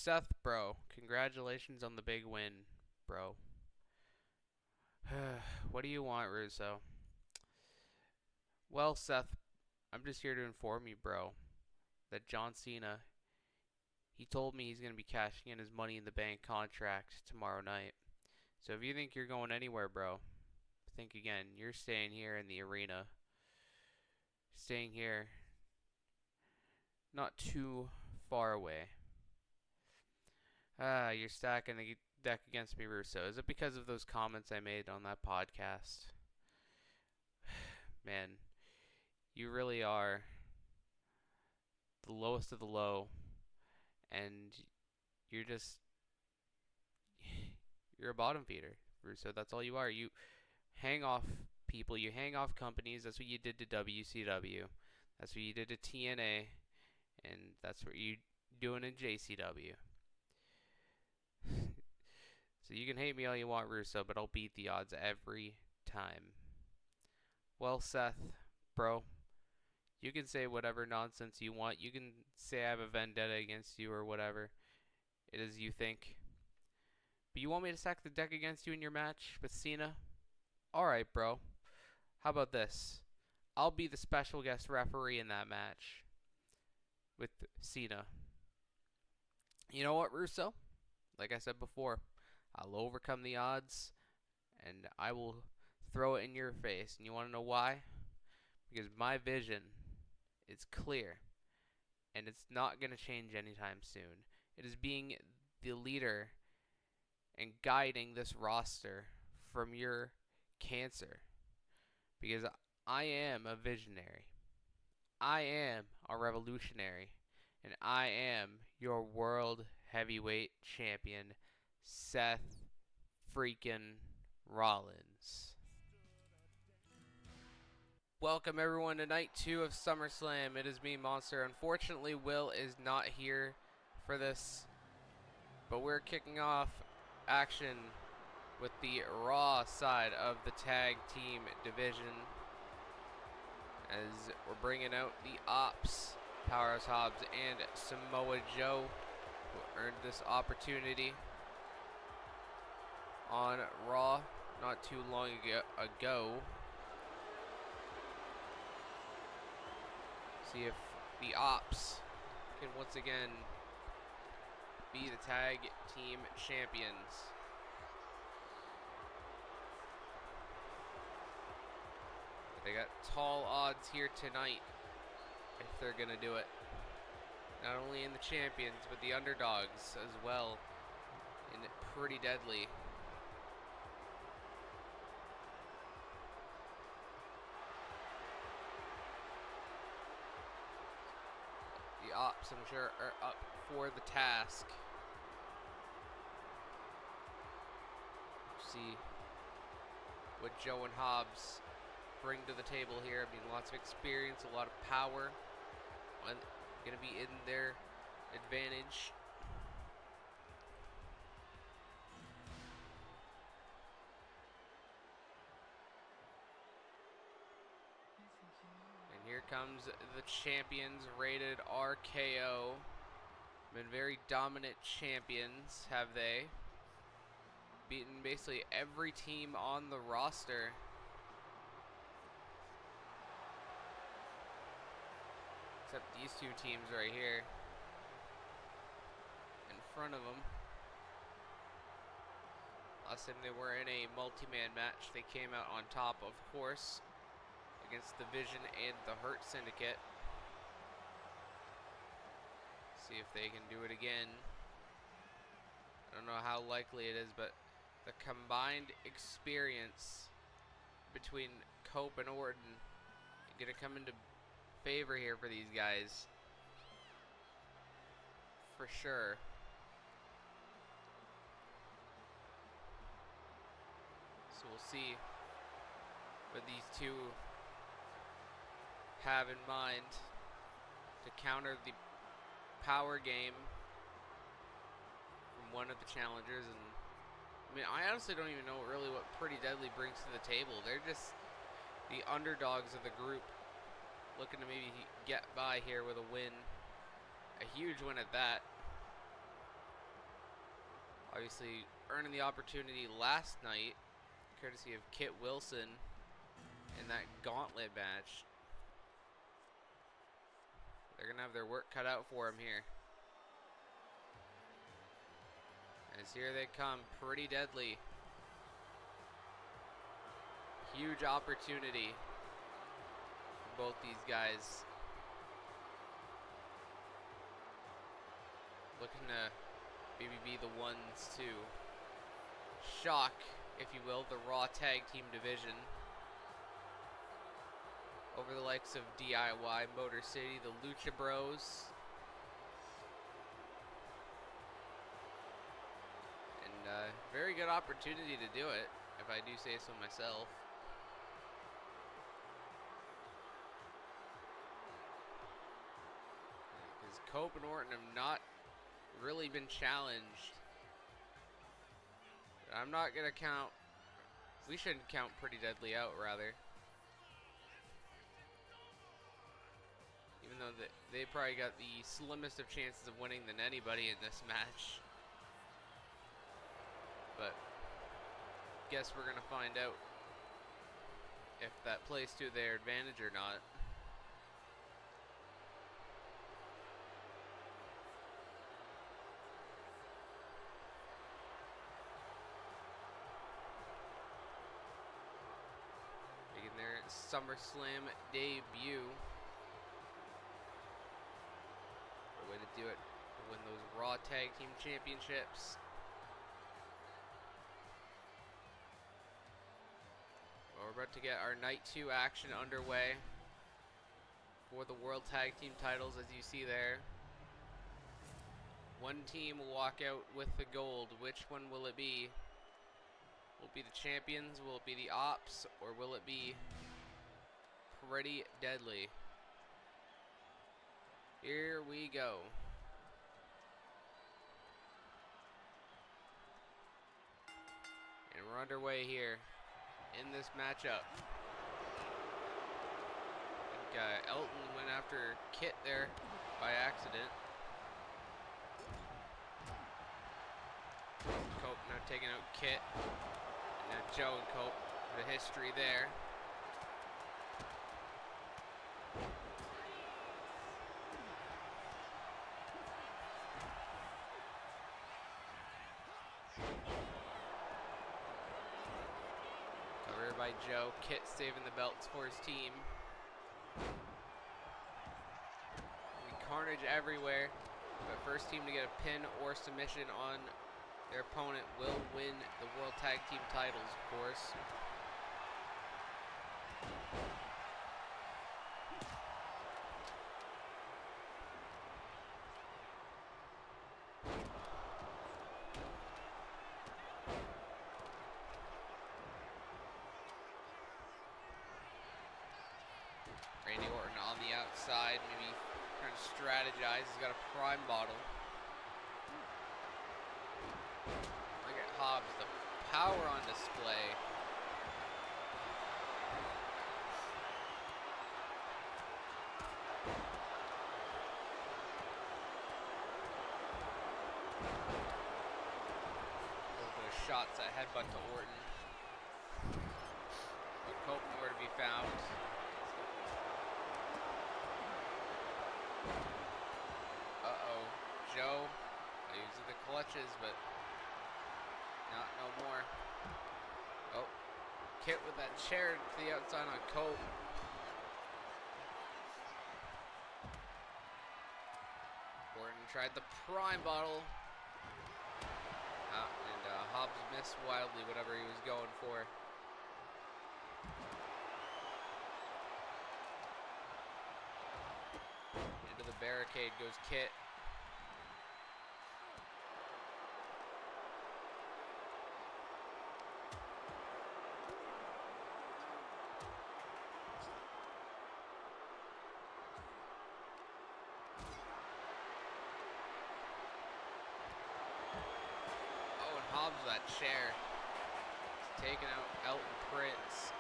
Seth, bro, congratulations on the big win, bro. What do you want, Russo? Well, Seth, I'm just here to inform you, bro, that John Cena, he told me he's going to be cashing in his Money in the Bank contract tomorrow night. So if you think you're going anywhere, bro, think again. You're staying here in the arena. Staying here not too far away. You're stacking the deck against me, Russo. Is it because of those comments I made on that podcast? Man, you really are the lowest of the low, and you're just you're a bottom feeder, Russo. That's all you are. You hang off people, you hang off companies. That's what you did to WCW. That's what you did to TNA, and that's what you're doing in JCW. So you can hate me all you want, Russo, but I'll beat the odds every time. Well, Seth, bro, you can say whatever nonsense you want. You can say I have a vendetta against you or whatever it is you think. But you want me to stack the deck against you in your match with Cena? Alright, bro. How about this? I'll be the special guest referee in that match with Cena. You know what, Russo? Like I said before, I'll overcome the odds, and I will throw it in your face. And you want to know why? Because my vision is clear, and it's not going to change anytime soon. It is being the leader and guiding this roster from your cancer. Because I am a visionary. I am a revolutionary. And I am your world heavyweight champion, Seth freaking Rollins. Welcome everyone to night 2 of SummerSlam. It is me, Monster. Unfortunately, Will is not here for this, but we're kicking off action with the Raw side of the tag team division as we're bringing out the Ops, Powerhouse Hobbs and Samoa Joe, who earned this opportunity on Raw not too long ago. See if the Ops can once again be the tag team champions. They got tall odds here tonight if they're going to do it. Not only in the champions, but the underdogs as well. And pretty deadly. The Ops, I'm sure, are up for the task. See what Joe and Hobbs bring to the table here. I mean, lots of experience, a lot of power. Going to be in their advantage. And here comes the champions, rated RKO. Been very dominant champions, have they? Beaten basically every team on the roster. Except these two teams right here in front of them. Last time they were in a multi-man match, they came out on top, of course, against the Vision and the Hurt Syndicate. See if they can do it again. I don't know how likely it is, but the combined experience between Cope and Orton is going to come into favor here for these guys. For sure. So we'll see what these two have in mind to counter the power game from one of the challengers. And I mean, I honestly don't even know really what Pretty Deadly brings to the table. They're just the underdogs of the group, looking to maybe get by here with a win. A huge win at that. Obviously earning the opportunity last night, courtesy of Kit Wilson in that gauntlet match. They're going to have their work cut out for him here. As here they come, pretty deadly. Huge opportunity for both these guys. Looking to maybe be the ones to shock, if you will, the Raw Tag Team division. Over the likes of DIY, Motor City, the Lucha Bros. And very good opportunity to do it, if I do say so myself. Because Cope and Orton have not really been challenged. But I'm not going to count, we shouldn't count Pretty Deadly out, rather. Even though they probably got the slimmest of chances of winning than anybody in this match. But guess we're going to find out if that plays to their advantage or not. Making their SummerSlam debut. What a way to do it. To win those Raw Tag Team Championships. Well, we're about to get our Night 2 action underway for the World Tag Team titles, as you see there. One team will walk out with the gold. Which one will it be? Will it be the champions? Will it be the Ops? Or will it be Pretty Deadly? Here we go. And we're underway here in this matchup. I think Elton went after Kit there by accident. Cope now taking out Kit. And now Joe and Cope, the history there. Covered by Joe. Kit saving the belts for his team. Carnage everywhere. But first team to get a pin or submission on their opponent will win the World Tag Team titles, of course. Randy Orton on the outside, maybe trying to strategize. He's got a prime bottle. Look at Hobbs, the power on display. A little bit of shots at headbutt to Orton. But Cope nowhere to be found. Uh-oh, Joe using the clutches, but not no more. Oh, Kit with that chair to the outside on Cope. Orton tried the prime bottle. And Hobbs missed wildly whatever he was going for. Into the barricade goes Kit. Oh, and Hobbs that chair. He's taking out Elton Prince.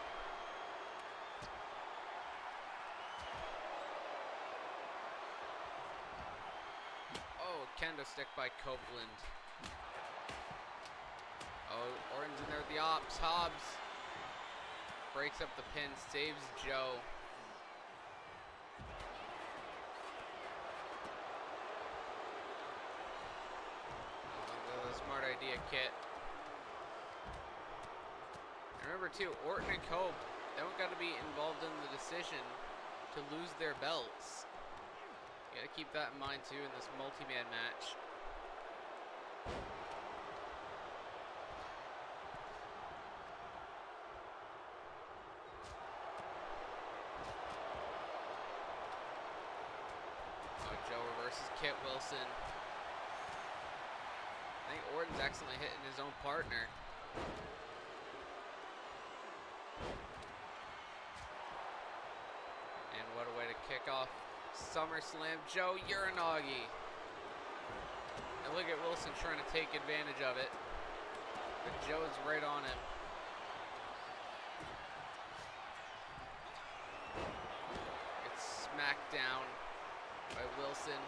Oh, kendo stick by Copeland. Oh, Orton's in there with the ops. Hobbs breaks up the pin, saves Joe. Smart idea, Kit. And remember too, Orton and Cope, they don't got to be involved in the decision to lose their belts. You got to keep that in mind too in this multi-man match. Oh, Joe reverses Kit Wilson. I think Orton's accidentally hitting his own partner. And what a way to kick off SummerSlam. Joe Uranagi. And look at Wilson trying to take advantage of it. But Joe's right on him. Gets smacked down by Wilson.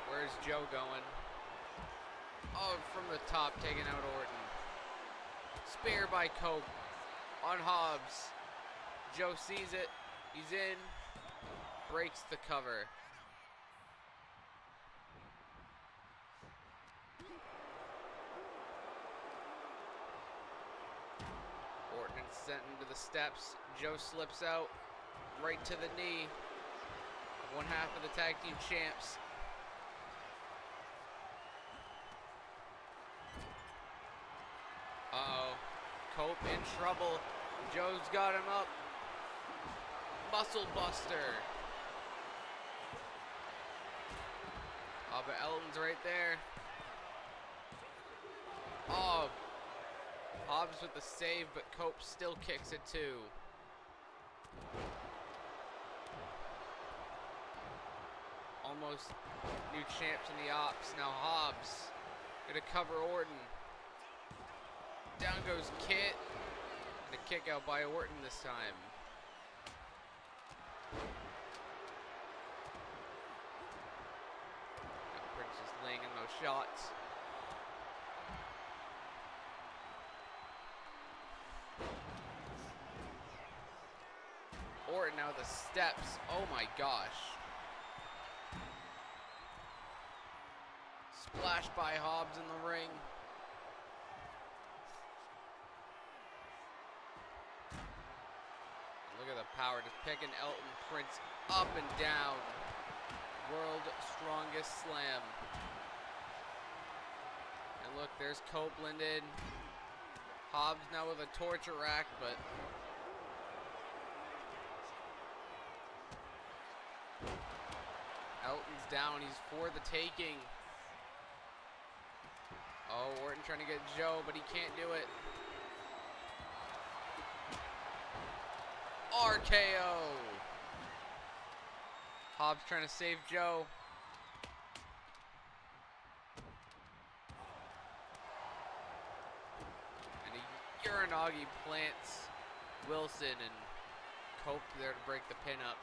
Where's Joe going? Oh, from the top, taking out Orton. Spear by Cope on Hobbs. Joe sees it. He's in. Breaks the cover. Orton is sent into the steps. Joe slips out right to the knee. One half of the tag team champs. Uh-oh. Cope in trouble. Joe's got him up. Muscle buster. Oh, but Elton's right there. Oh. Hobbs with the save, but Cope still kicks it too. Almost new champs in the ops. Now Hobbs gonna cover Orton. Down goes Kit. And a kick out by Orton this time. Prince just laying in those shots. Orton now the steps. Oh my gosh. Splash by Hobbs in the ring. Look at the power, just picking Elton Prince up and down. World strongest slam. And look, there's Copeland in. Hobbs now with a torture rack, but Elton's down, he's for the taking. Oh, Orton trying to get Joe, but he can't do it. RKO. Hobbs trying to save Joe. And a Uranagi plants Wilson, and Cope there to break the pin up.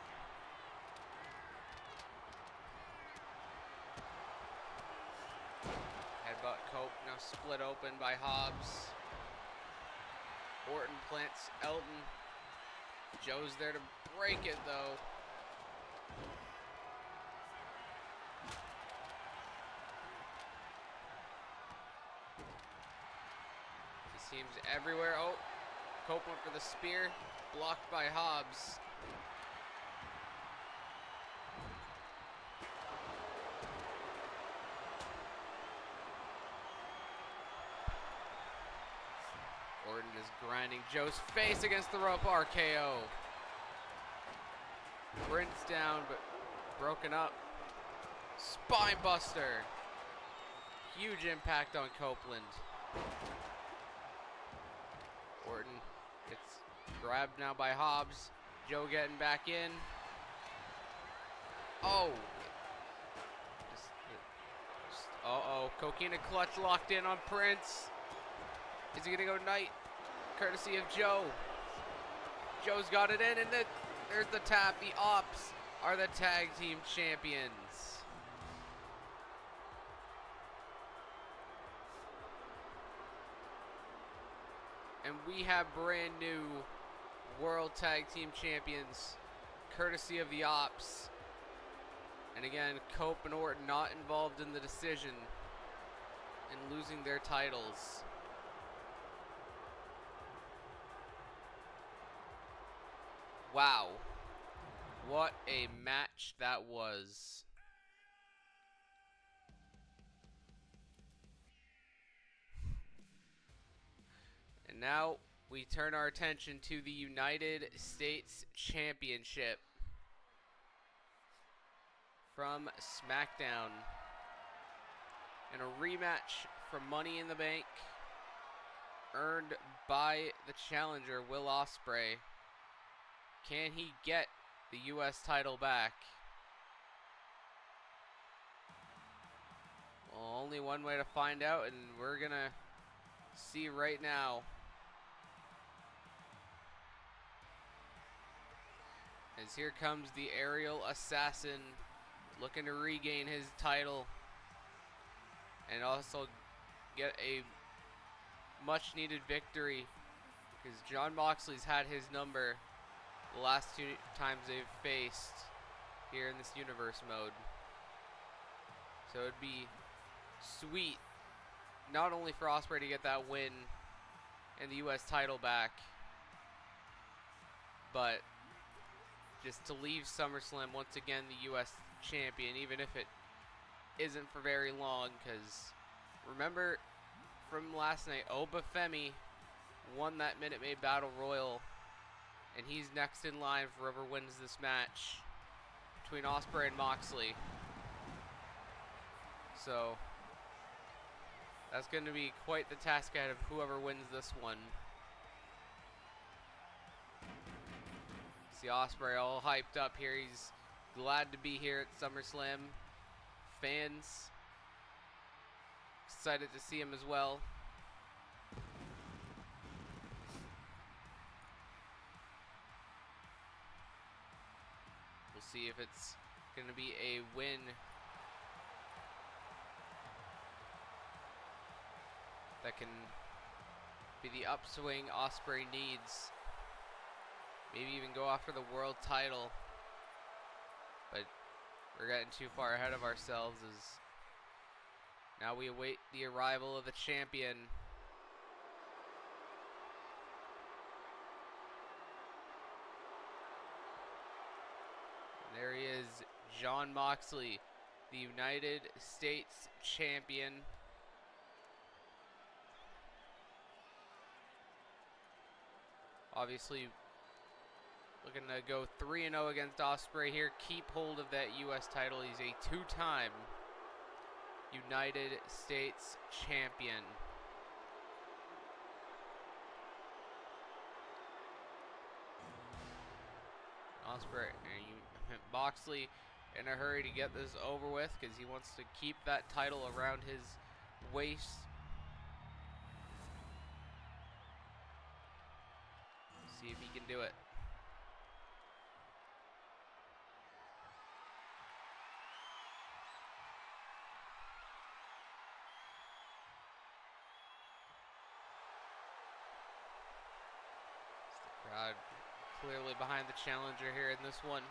Headbutt Cope, now split open by Hobbs. Orton plants Elton. Joe's there to break it though. He seems everywhere. Oh, Cope went for the spear, blocked by Hobbs. Orton is grinding Joe's face against the rope. RKO. Prince down, but broken up. Spine buster. Huge impact on Copeland. Orton gets grabbed now by Hobbs. Joe getting back in. Oh. Uh-oh. Coquina clutch locked in on Prince. Is he gonna go night? Courtesy of Joe. Joe's got it in, and there's the tap. The Ops are the tag team champions. And we have brand new World Tag Team Champions, courtesy of the Ops. And again, Cope and Orton not involved in the decision in losing their titles. Wow. What a match that was. And now we turn our attention to the United States Championship from SmackDown. And a rematch for Money in the Bank earned by the challenger, Will Ospreay. Can he get the U.S. title back? Well, only one way to find out, and we're gonna see right now. As here comes the aerial assassin, looking to regain his title and also get a much needed victory, because Jon Moxley's had his number the last two times they've faced here in this universe mode. So it'd be sweet not only for Ospreay to get that win and the US title back, but just to leave SummerSlam once again the US champion, even if it isn't for very long, because remember from last night, Obafemi won that Minute Maid Battle Royal, and he's next in line for whoever wins this match between Ospreay and Moxley. So that's going to be quite the task ahead of whoever wins this one. See Ospreay all hyped up here. He's glad to be here at SummerSlam. Fans excited to see him as well. We'll see if it's going to be a win that can be the upswing Ospreay needs. Maybe even go after the world title. But we're getting too far ahead of ourselves as now we await the arrival of the champion. And there he is, Jon Moxley, the United States champion. Obviously looking to go 3-0 against Ospreay here. Keep hold of that U.S. title. He's a two-time United States champion. Ospreay, Moxley in a hurry to get this over with because he wants to keep that title around his waist. See if he can do it. Crowd clearly behind the challenger here in this one.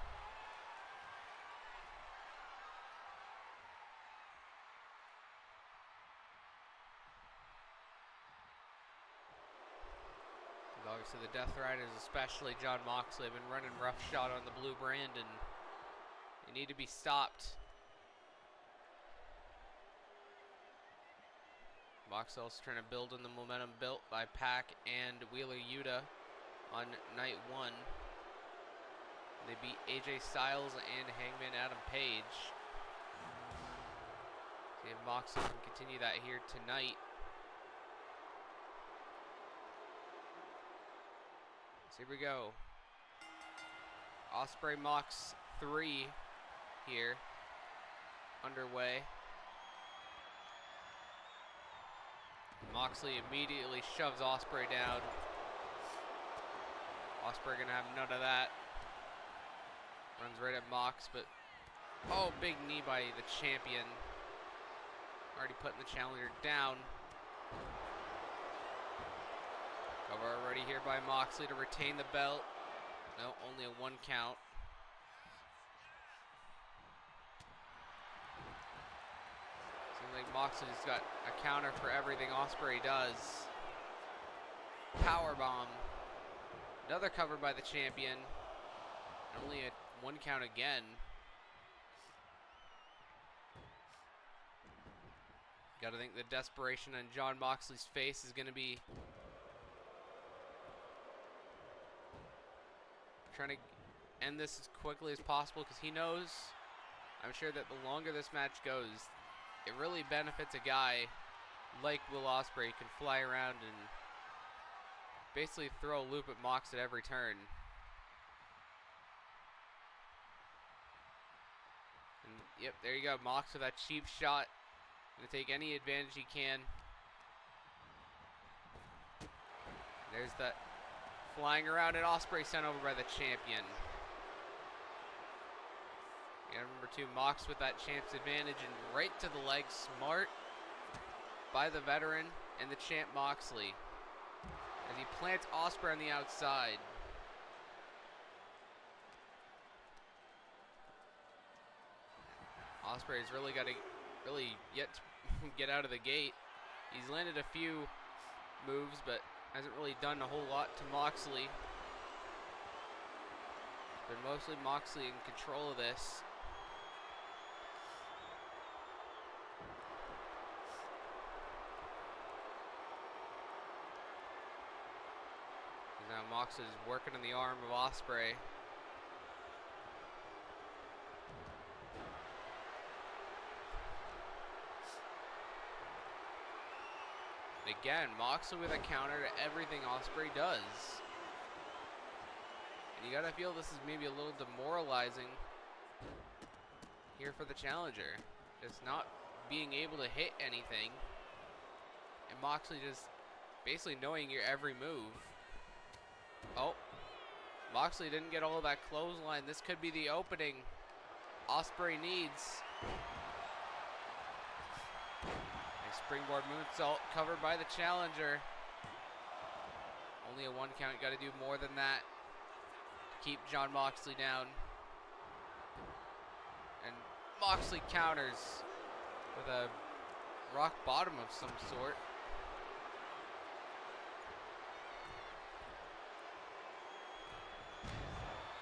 Obviously the Death Riders, especially Jon Moxley, have been running roughshod on the blue brand, and they need to be stopped. Moxley's trying to build on the momentum built by Pac and Wheeler Yuta on night one. They beat AJ Styles and Hangman Adam Page. See if Moxley can continue that here tonight. So here we go. Ospreay Mox 3 here underway. Moxley immediately shoves Ospreay down. Ospreay gonna have none of that. Runs right at Mox, but oh, big knee by the champion. Already putting the challenger down. Cover already here by Moxley to retain the belt. No, only a 1 count. Seems like Moxley's got a counter for everything Ospreay does. Powerbomb. Another cover by the champion. Only a 1 count again. Gotta think the desperation on Jon Moxley's face is gonna be trying to end this as quickly as possible, because he knows, I'm sure, that the longer this match goes, it really benefits a guy like Will Ospreay. He can fly around and basically throw a loop at Mox at every turn. And yep, there you go, Mox with that cheap shot. Gonna take any advantage he can. There's that flying around at Ospreay sent over by the champion. You gotta remember too, Mox with that champ's advantage and right to the leg. Smart by the veteran and the champ Moxley as he plants Ospreay on the outside. Ospreay's really got to yet to get out of the gate. He's landed a few moves, but hasn't really done a whole lot to Moxley. But mostly Moxley in control of this. Now Moxley is working on the arm of Ospreay. Again, Moxley with a counter to everything Ospreay does. And you gotta feel this is maybe a little demoralizing here for the challenger. Just not being able to hit anything. And Moxley just basically knowing your every move. Oh, Moxley didn't get all of that clothesline. This could be the opening Ospreay needs. Springboard moonsault covered by the challenger. Only a 1 count. Got to do more than that to keep Jon Moxley down. And Moxley counters with a rock bottom of some sort.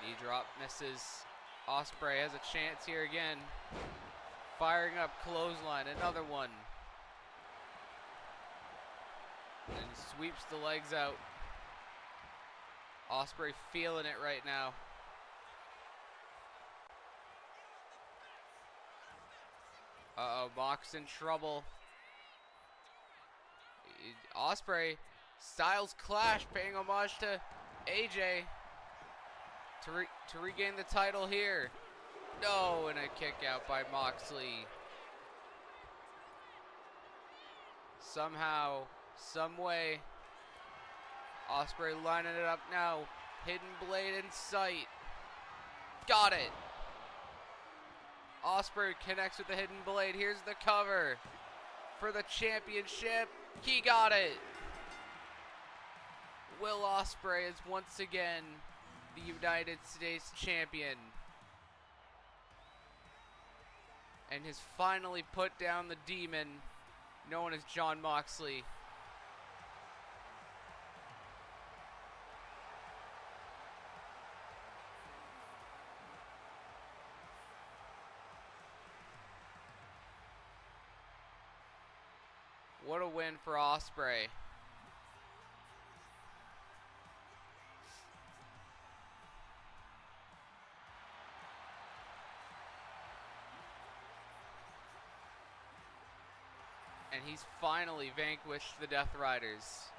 Knee drop misses. Ospreay has a chance here again. Firing up clothesline. Another one. And sweeps the legs out. Ospreay feeling it right now. Uh-oh, Mox in trouble. Ospreay, Styles Clash, paying homage to AJ to regain the title here. No, and a kick out by Moxley. Somehow, some way, Ospreay lining it up now. Hidden blade in sight. Got it. Ospreay connects with the hidden blade. Here's the cover for the championship. He got it. Will Ospreay is once again the United States champion and has finally put down the demon known as Jon Moxley. What a win for Ospreay. And he's finally vanquished the Death Riders.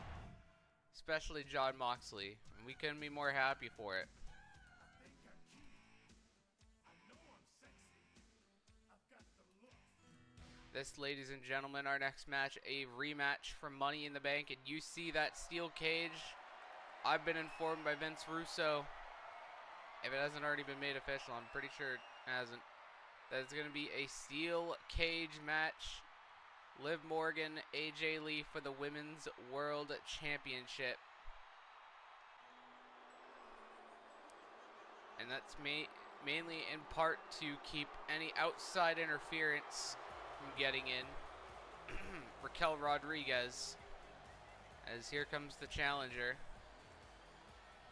Especially Jon Moxley. And we couldn't be more happy for it. This, ladies and gentlemen, our next match, a rematch for Money in the Bank. And you see that steel cage. I've been informed by Vince Russo, if it hasn't already been made official, I'm pretty sure it hasn't, that it's going to be a steel cage match. Liv Morgan, AJ Lee for the Women's World Championship. And that's mainly in part to keep any outside interference from getting in. Raquel Rodriguez, as here comes the challenger,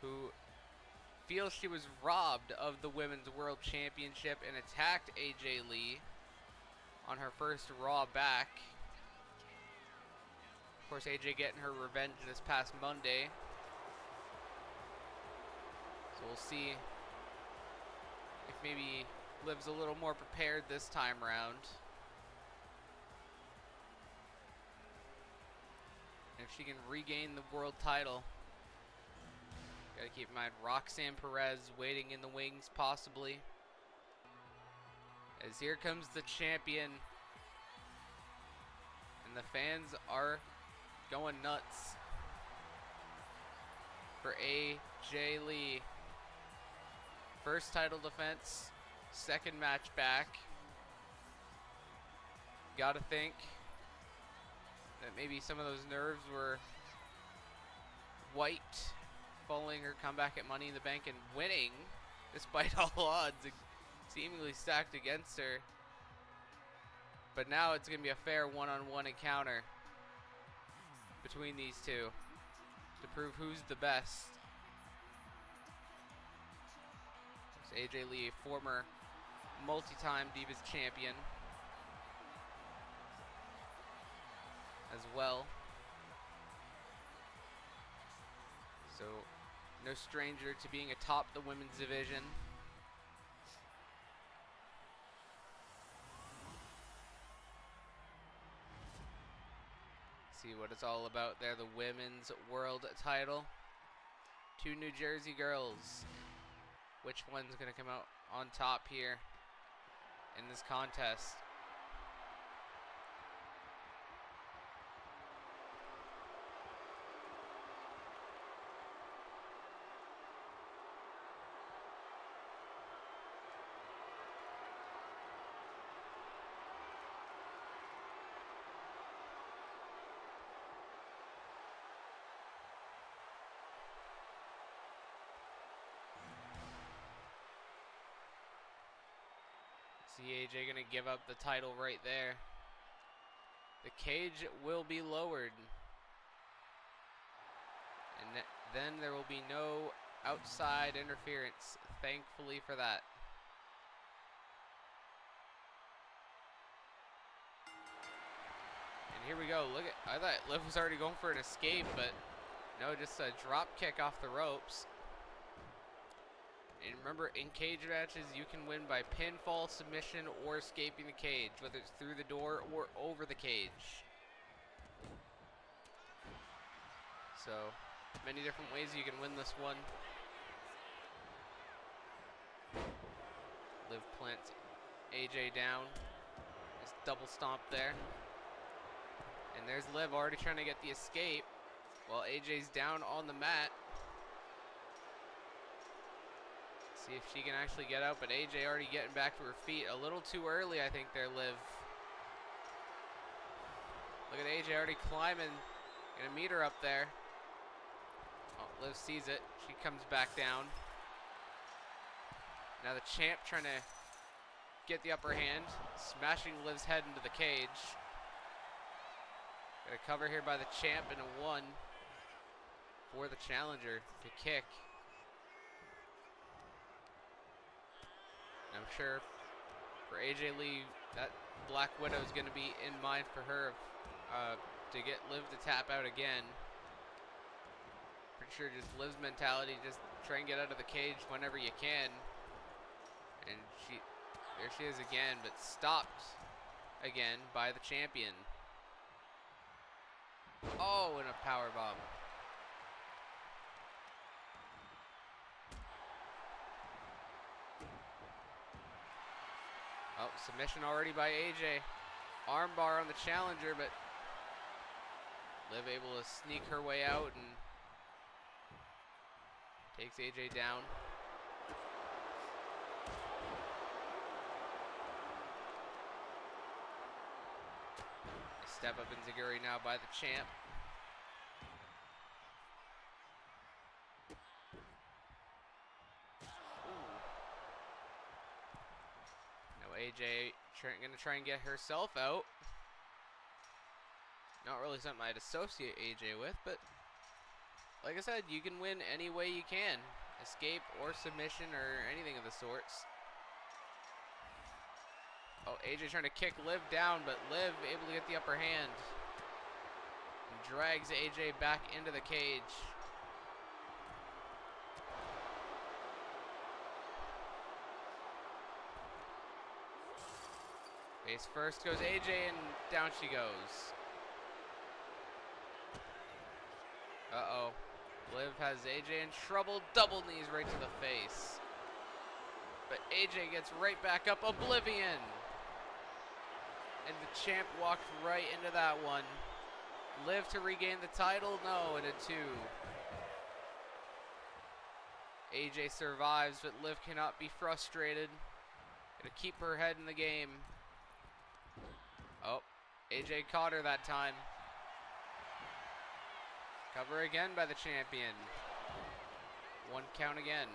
who feels she was robbed of the Women's World Championship and attacked AJ Lee on her first Raw back. Of course, AJ getting her revenge this past Monday. So we'll see if maybe Liv's a little more prepared this time around. And if she can regain the world title. Gotta keep in mind, Roxanne Perez waiting in the wings, possibly. As here comes the champion. And the fans are going nuts for AJ Lee. First title defense, second match back. Gotta think that maybe some of those nerves were wiped following her comeback at Money in the Bank and winning despite all odds seemingly stacked against her. But now it's going to be a fair one-on-one encounter between these two to prove who's the best. So AJ Lee, former multi-time Divas champion as well. So no stranger to being atop the women's division. See what it's all about there, the women's world title. Two New Jersey girls. Which one's going to come out on top here in this contest? See AJ gonna give up the title right there. The cage will be lowered. And then there will be no outside interference, thankfully for that. And here we go. Look at, I thought Liv was already going for an escape, but no, just a drop kick off the ropes. And remember, in cage matches, you can win by pinfall, submission, or escaping the cage, whether it's through the door or over the cage. So, many different ways you can win this one. Liv plants AJ down. Just double stomp there. And there's Liv already trying to get the escape while AJ's down on the mat. See if she can actually get out, but AJ already getting back to her feet a little too early, I think, there, Liv. Look at AJ already climbing. Gonna meet her up there. Oh, Liv sees it. She comes back down. Now the champ trying to get the upper hand, smashing Liv's head into the cage. Got a cover here by the champ and a 1 for the challenger to kick. I'm sure for AJ Lee, that Black Widow is going to be in mind for her to get Liv to tap out again. Pretty sure just Liv's mentality, just try and get out of the cage whenever you can. And there she is again, but stopped again by the champion. Oh, and a powerbomb. Oh, submission already by AJ. Armbar on the challenger, but Liv able to sneak her way out and takes AJ down. Step up enziguri now by the champ. Ooh. AJ gonna try and get herself out. Not really something I'd associate AJ with, but like I said, you can win any way you can. Escape or submission or anything of the sorts. Oh, AJ trying to kick Liv down, but Liv able to get the upper hand. And drags AJ back into the cage. Face first goes AJ, and down she goes. Uh-oh. Liv has AJ in trouble. Double knees right to the face. But AJ gets right back up. Oblivion. And the champ walked right into that one. Liv to regain the title? No, and a 2. AJ survives, but Liv cannot be frustrated. Gonna keep her head in the game. Oh, AJ caught her that time. Cover again by the champion. 1 count again.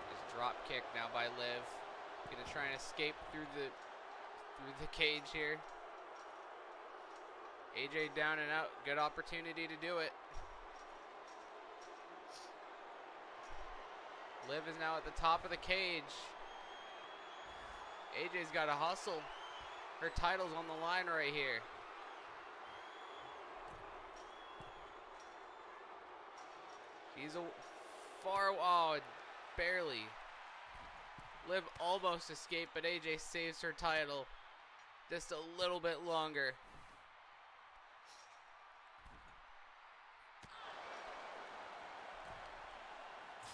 Just drop kick now by Liv. Gonna try and escape through the cage here. AJ down and out. Good opportunity to do it. Liv is now at the top of the cage. AJ's got to hustle. Her title's on the line right here. She's oh, barely. Liv almost escaped, but AJ saves her title just a little bit longer.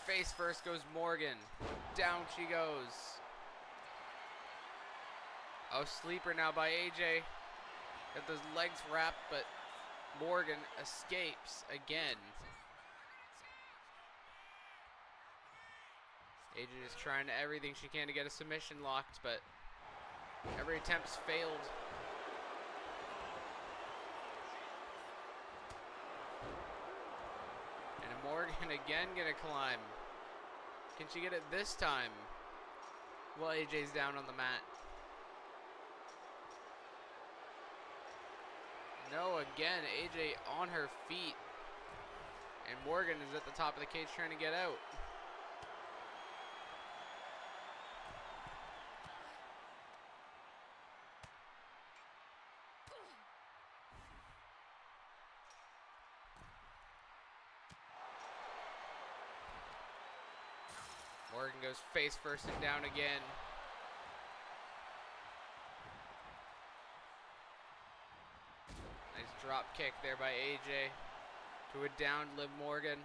Face first goes Morgan. Down she goes. Oh, sleeper now by AJ. Got those legs wrapped, but Morgan escapes again. AJ is trying everything she can to get a submission locked, but every attempt's failed. And Morgan again gonna climb. Can she get it this time? Well, AJ's down on the mat. No, again, AJ on her feet. And Morgan is at the top of the cage trying to get out. Morgan goes face first and down again. Nice drop kick there by AJ. To a down Liv Morgan.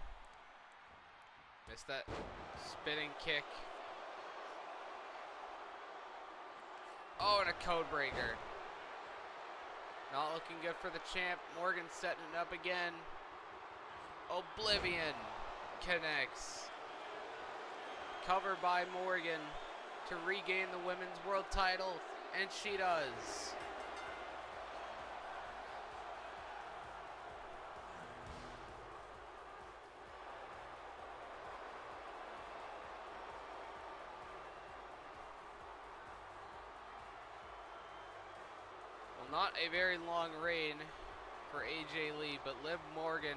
Missed that spinning kick. Oh, and a code breaker. Not looking good for the champ. Morgan setting it up again. Oblivion connects. Cover by Morgan to regain the women's world title, and she does. Well, not a very long reign for AJ Lee, but Liv Morgan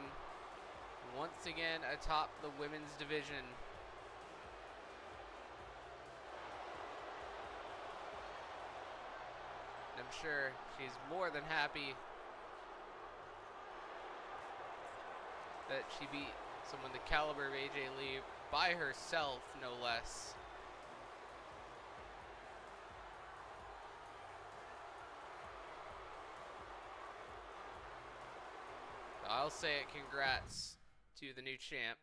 once again atop the women's division. I'm sure she's more than happy that she beat someone the caliber of AJ Lee by herself, no less. I'll say it, congrats to the new champ.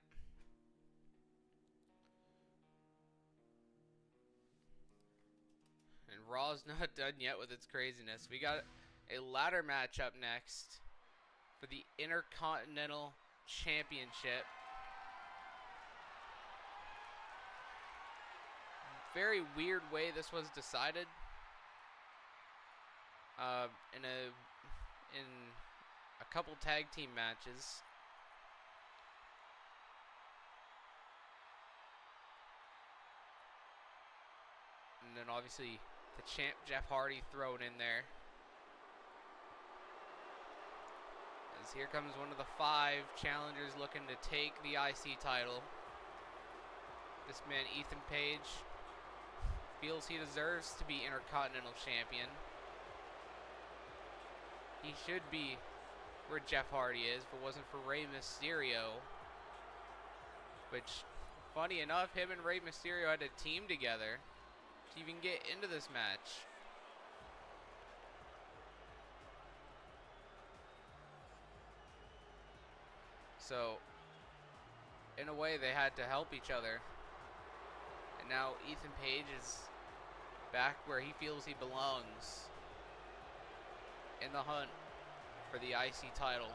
And Raw's not done yet with its craziness. We got a ladder match up next for the Intercontinental Championship. very weird way this was decided. In a couple tag team matches. And then obviously the champ Jeff Hardy thrown in there. As here comes one of the 5 challengers looking to take the IC title. This man, Ethan Page, feels he deserves to be Intercontinental Champion. He should be where Jeff Hardy is if it wasn't for Rey Mysterio. Which, funny enough, him and Rey Mysterio had to team together to even get into this match. So, in a way, they had to help each other. And now Ethan Page is back where he feels he belongs. In the hunt for the IC title.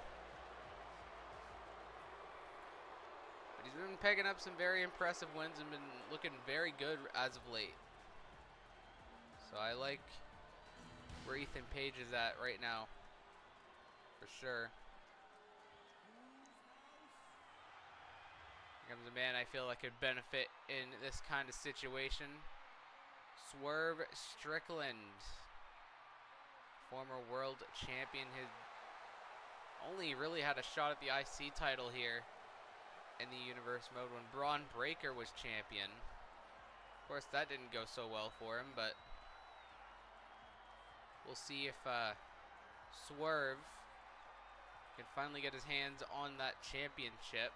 But he's been picking up some very impressive wins and been looking very good as of late. So I like where Ethan Page is at right now. For sure. Here comes a man I feel like could benefit in this kind of situation. Swerve Strickland. Former world champion. His only really had a shot at the IC title here in the Universe mode when Braun Breaker was champion. Of course, that didn't go so well for him, but we'll see if Swerve can finally get his hands on that championship.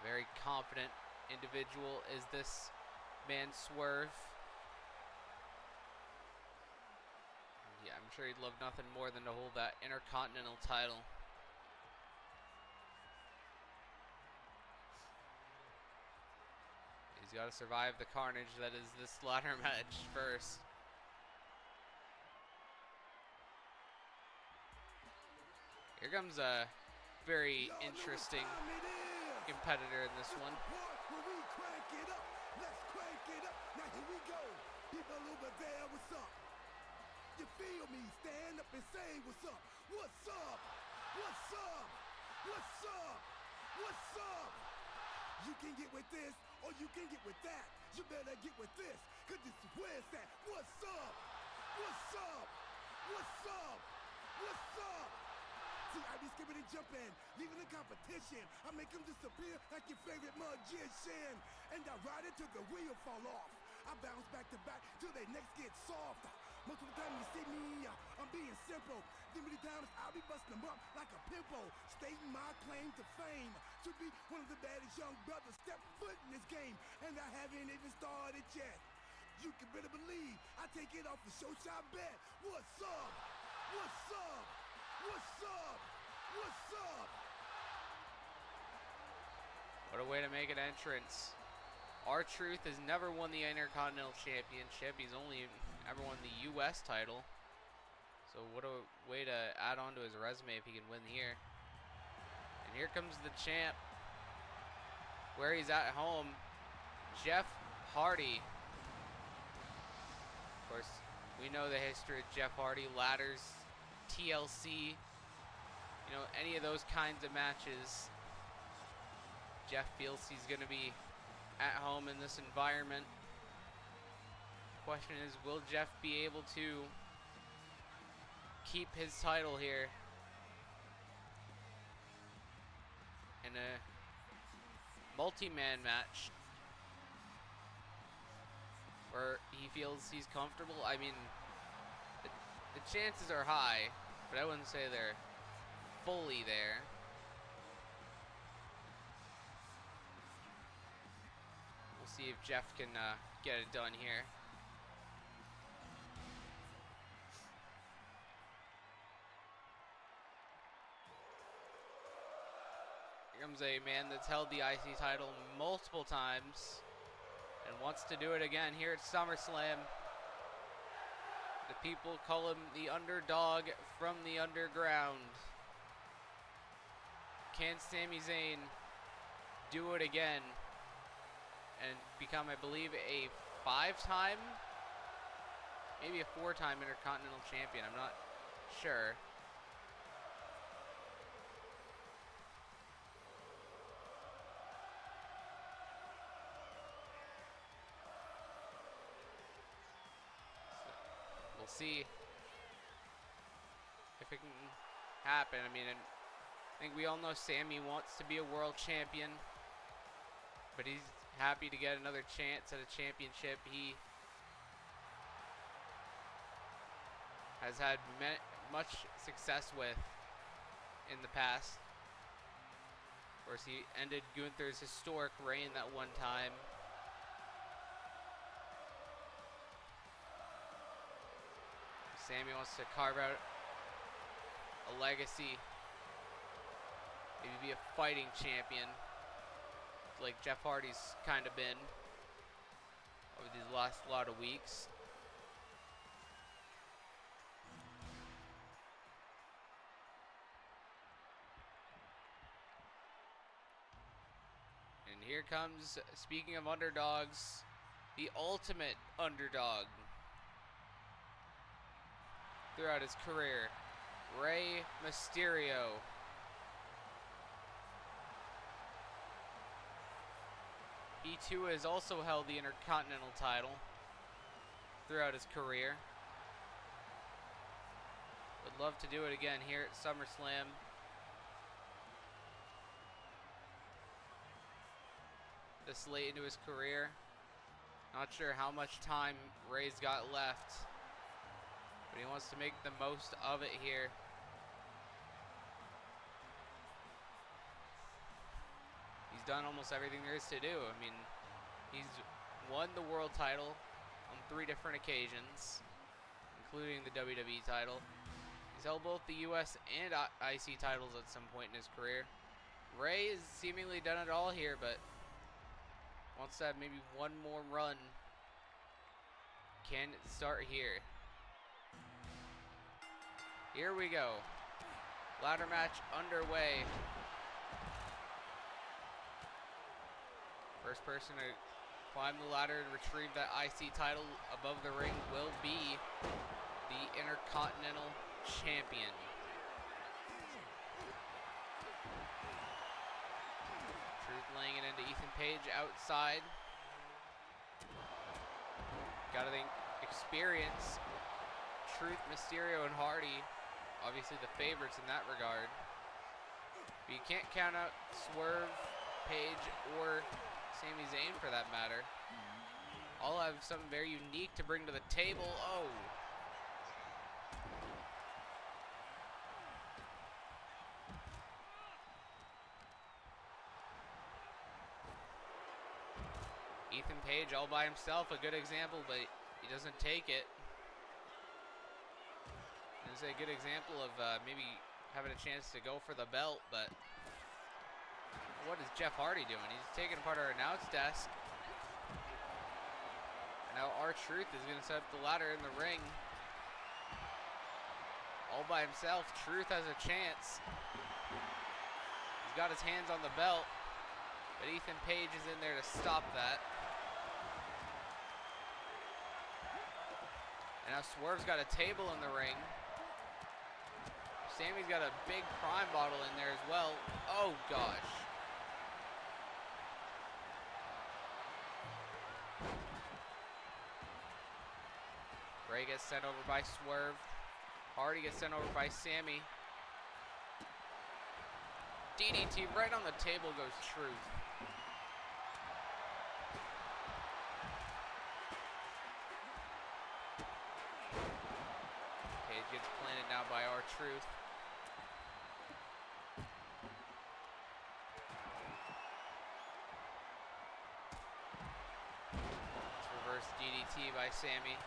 Very confident individual is this man Swerve. Yeah, I'm sure he'd love nothing more than to hold that Intercontinental title. He's got to survive the carnage that is this ladder match first. Here comes a very interesting competitor in this one. Let's crank it up. Now here we go. People over there, what's up? You feel me? Stand up and say what's up. What's up? What's up? What's up? What's up? You can get with this or you can get with that. You better get with this, cause this is where it's at. What's up? What's up? What's up? What's up? See, I be skipping and jumping, leaving the competition. I make them disappear like your favorite magician. And I ride it till the wheel fall off. I bounce back to back till their necks get soft. Most of the time you see me, I'm being simple. Then many times I'll be busting them up like a pimple. Stating my claim to fame. To be one of the baddest young brothers step foot in this game. And I haven't even started yet. You can better believe I take it off the show shot bet. What's up? What's up? What's up? What's up? What a way to make an entrance. R-Truth has never won the Intercontinental Championship. He's only ever won the US title. So what a way to add on to his resume if he can win here. And here comes the champ. Where he's at home, Jeff Hardy. Of course, we know the history of Jeff Hardy. Ladders, TLC, you know, any of those kinds of matches. Jeff feels he's going to be at home in this environment. Question is, will Jeff be able to keep his title here in a multi-man match where he feels he's comfortable? I mean, the chances are high, but I wouldn't say they're fully there. We'll see if Jeff can get it done here. Here comes a man that's held the IC title multiple times and wants to do it again here at SummerSlam. The people call him the underdog from the underground. Can Sami Zayn do it again and become, I believe, a 5-time, maybe a 4-time Intercontinental Champion? I'm not sure. We'll see if it can happen. I mean, I think we all know Sami wants to be a world champion, but he's happy to get another chance at a championship. He has had much success with in the past. Of course, he ended Gunther's historic reign that one time. Sami wants to carve out a legacy, maybe be a fighting champion, like Jeff Hardy's kind of been over these last lot of weeks. And here comes, speaking of underdogs, the ultimate underdog throughout his career, Rey Mysterio. He too has also held the Intercontinental title throughout his career. Would love to do it again here at SummerSlam. This late into his career. Not sure how much time Rey's got left, but he wants to make the most of it here. He's done almost everything there is to do. I mean, he's won the world title on 3 different occasions, including the WWE title. He's held both the US and IC titles at some point in his career. Rey has seemingly done it all here, but wants to have maybe one more run. Can it start here? Here we go. Ladder match underway. First person to climb the ladder and retrieve that IC title above the ring will be the Intercontinental Champion. Truth laying it into Ethan Page outside. Gotta think experience. Truth, Mysterio, and Hardy, obviously the favorites in that regard. But you can't count out Swerve, Page, or Sami Zayn for that matter. All have something very unique to bring to the table. Oh. Ethan Page all by himself, a good example, but he doesn't take it. It's a good example of maybe having a chance to go for the belt, but what is Jeff Hardy doing? He's taking apart our announce desk. And now R-Truth is going to set up the ladder in the ring. All by himself, Truth has a chance. He's got his hands on the belt, but Ethan Page is in there to stop that. And now Swerve's got a table in the ring. Sammy's got a big prime bottle in there as well. Oh, gosh. Rey gets sent over by Swerve. Hardy gets sent over by Sammy. DDT right on the table goes Truth. Page gets planted now by R-Truth. Reverse DDT by Sammy.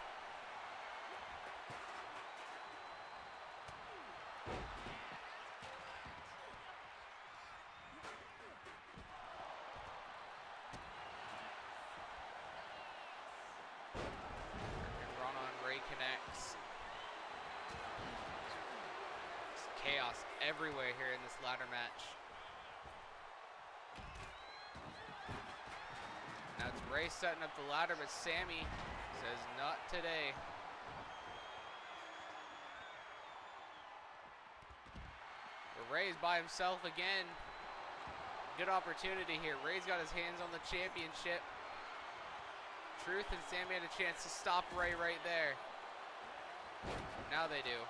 Connects. There's chaos everywhere here in this ladder match. Ray setting up the ladder, but Sammy says not today. But Ray's by himself again. Good opportunity here. Ray's got his hands on the championship. Truth and Sammy had a chance to stop Ray right there. Now they do.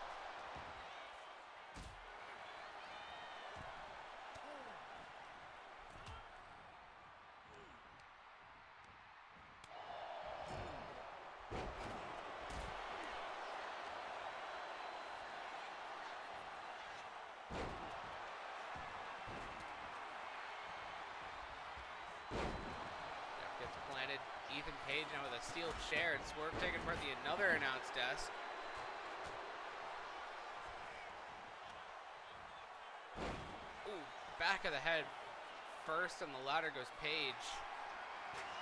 Gets planted. Ethan Page now with a steel chair, and Swerve taking part the another announce desk. Ooh, back of the head first, and the ladder goes Page.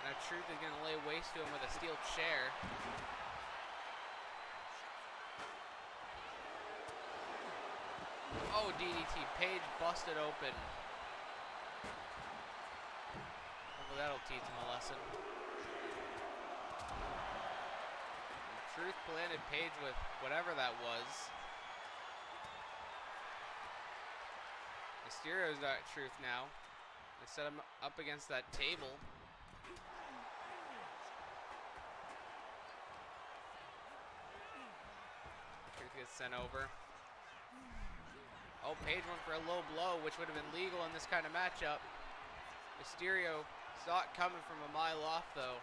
Now Truth is going to lay waste to him with a steel chair. Oh, DDT. Page busted open. Hopefully that'll teach him a lesson. And Truth planted Page with whatever that was. Mysterio's got Truth now. They set him up against that table. Truth gets sent over. Oh, Page went for a low blow, which would have been legal in this kind of matchup. Mysterio saw it coming from a mile off, though.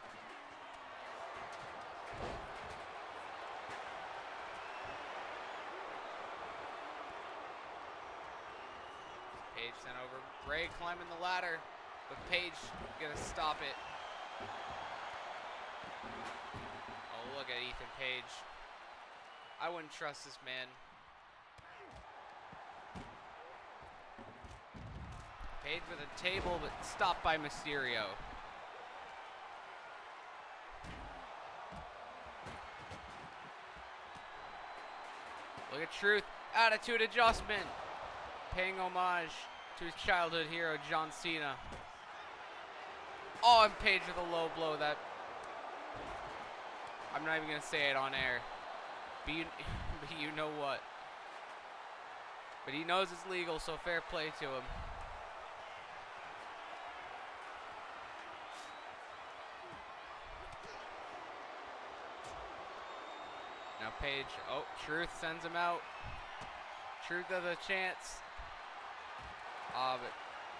Page sent over. Ray climbing the ladder, but Page gonna stop it. Oh, look at Ethan Page. I wouldn't trust this man. Page with a table, but stopped by Mysterio. Look at Truth. Attitude adjustment. Paying homage to his childhood hero, John Cena. Oh, and Page with a low blow. That I'm not even going to say it on air. But you know what. But he knows it's legal, so fair play to him. Now Page, oh, Truth sends him out. Truth has a chance. Ah, but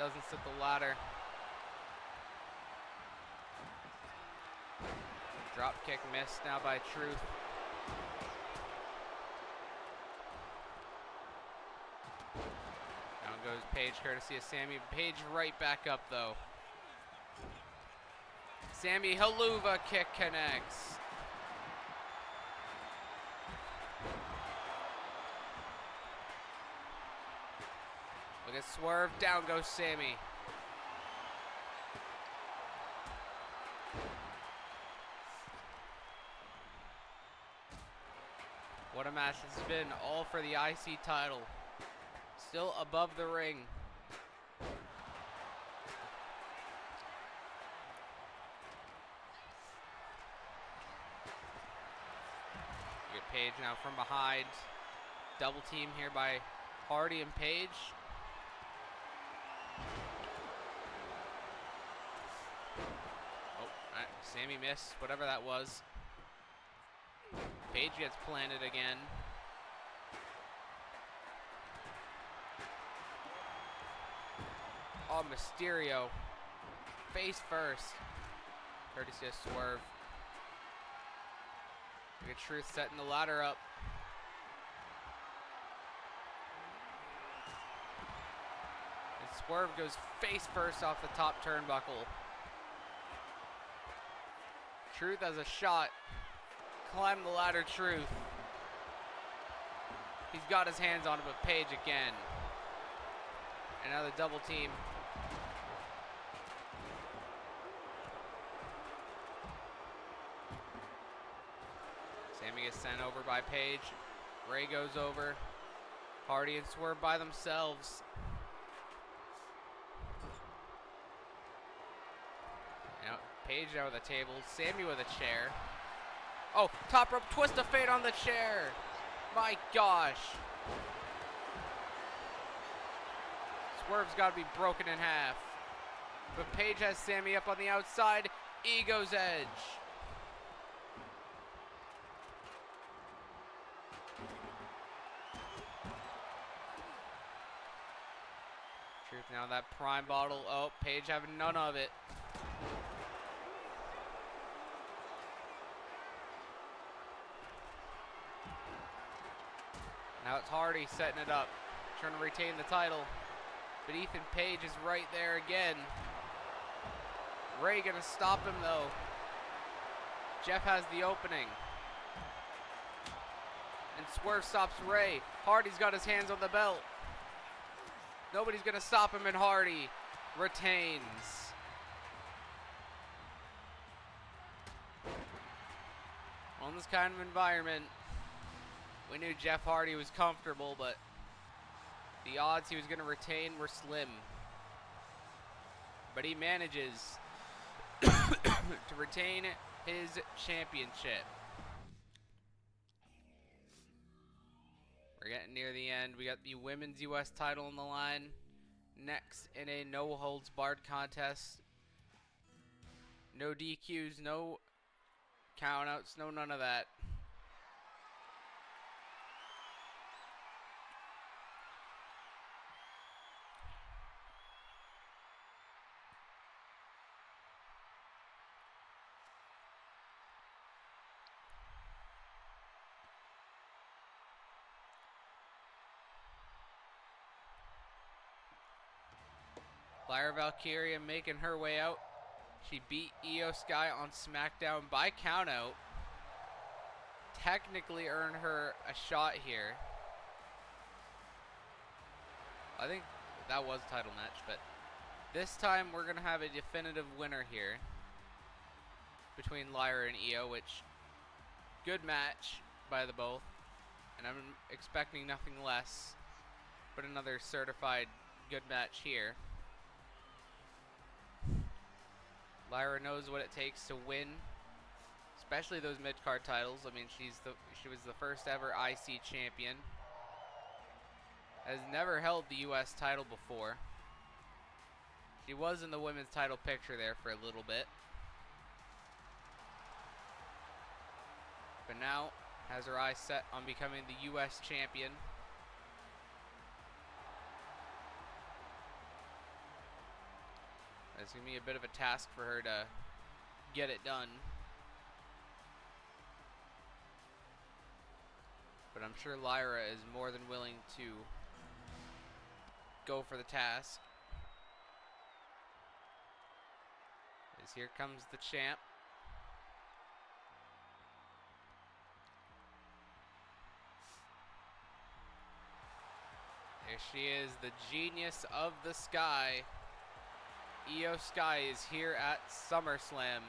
doesn't set the ladder. Drop kick missed now by Truth. Down goes Page, courtesy of Sammy. Page right back up, though. Sammy, Haluva kick connects. Look at Swerve, down goes Sammy. What a match this has been, all for the IC title. Still above the ring. You get Page now from behind. Double team here by Hardy and Page. Oh, Sammy missed, whatever that was. Page gets planted again. Oh, Mysterio. Face first. Courtesy of Swerve. Look at Truth setting the ladder up. And Swerve goes face first off the top turnbuckle. Truth has a shot. Climb the ladder, Truth. He's got his hands on it, but Page again. And now the double team. Sammy gets sent over by Page. Ray goes over. Hardy and Swerve by themselves. Now Paige now with a table. Sammy with a chair. Oh, top rope twist of fate on the chair. My gosh. Swerve's got to be broken in half. But Paige has Sammy up on the outside. Ego's edge. Truth now, that prime bottle. Oh, Paige having none of it. Now it's Hardy setting it up, trying to retain the title. But Ethan Page is right there again. Ray gonna stop him though. Jeff has the opening. And Swerve stops Ray. Hardy's got his hands on the belt. Nobody's gonna stop him, and Hardy retains. Well, in this kind of environment, we knew Jeff Hardy was comfortable, but the odds he was gonna retain were slim. But he manages to retain his championship. We're getting near the end. We got the women's U.S. title on the line. Next in a no-holds-barred contest. No DQs, no countouts, no none of that. Lyra Valkyria making her way out. She beat Io Sky on SmackDown by countout. Technically earned her a shot here. I think that was a title match, but this time we're going to have a definitive winner here between Lyra and Io, which good match by the both. And I'm expecting nothing less but another certified good match here. Lyra knows what it takes to win, especially those mid-card titles. I mean, she was the first ever IC champion. Has never held the US title before. She was in the women's title picture there for a little bit. But now has her eyes set on becoming the US champion. It's going to be a bit of a task for her to get it done. But I'm sure Lyra is more than willing to go for the task. As here comes the champ. There she is, the genius of the sky. Io Sky is here at SummerSlam.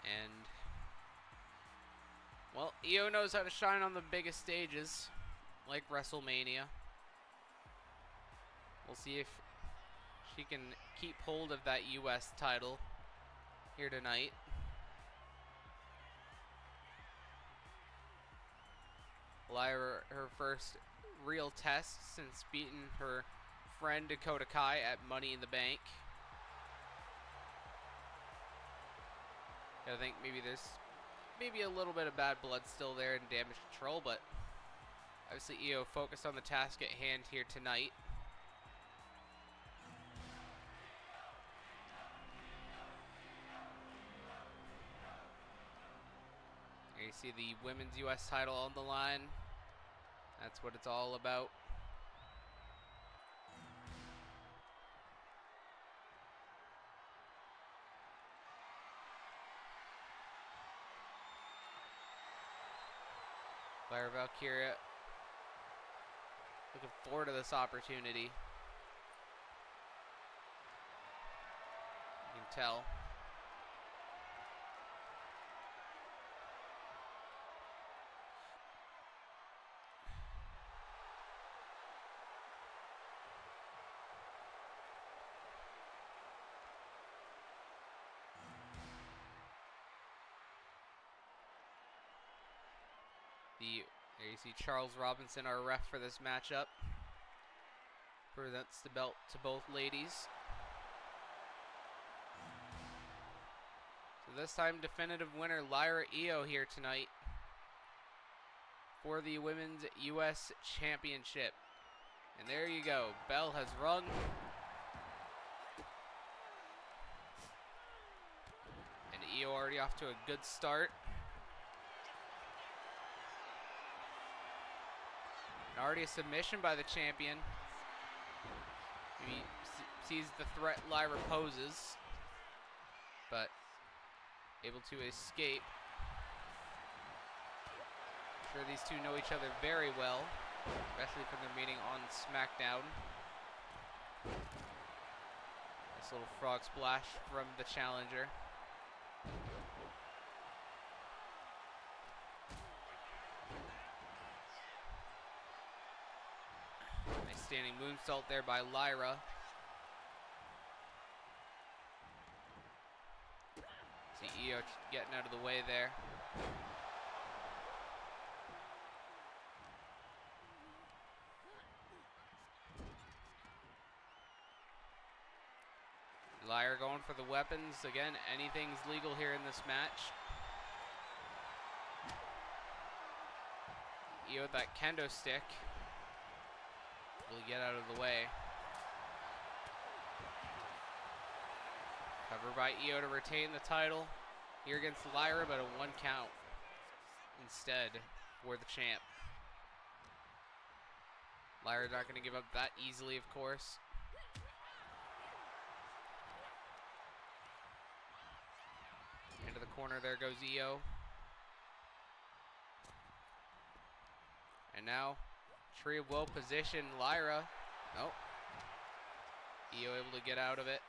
And, well, Io knows how to shine on the biggest stages, like WrestleMania. We'll see if she can keep hold of that US title here tonight. Lyra, her first real test since beating her friend Dakota Kai at Money in the Bank. I think maybe there's a little bit of bad blood still there and damage control, but obviously Io focused on the task at hand here tonight. Here you see the women's US title on the line. That's what it's all about. Lyra Valkyria looking forward to this opportunity. You can tell. There you see Charles Robinson, our ref for this matchup. Presents the belt to both ladies. So this time, definitive winner Lyra Io here tonight for the Women's US Championship. And there you go, bell has rung. And Io already off to a good start. And already a submission by the champion. He sees the threat Lyra poses, but able to escape. I'm sure these two know each other very well, especially from their meeting on SmackDown. Nice little frog splash from the challenger. Nice standing moonsault there by Lyra. See Io getting out of the way there. Lyra going for the weapons. Again, anything's legal here in this match. Io with that kendo stick will get out of the way. Cover by Io to retain the title here against Lyra, but a 1 count instead for the champ. Lyra not going to give up that easily, of course. Into the corner, there goes Io. And now, Tree of Woe position, Lyra. Nope. Io able to get out of it.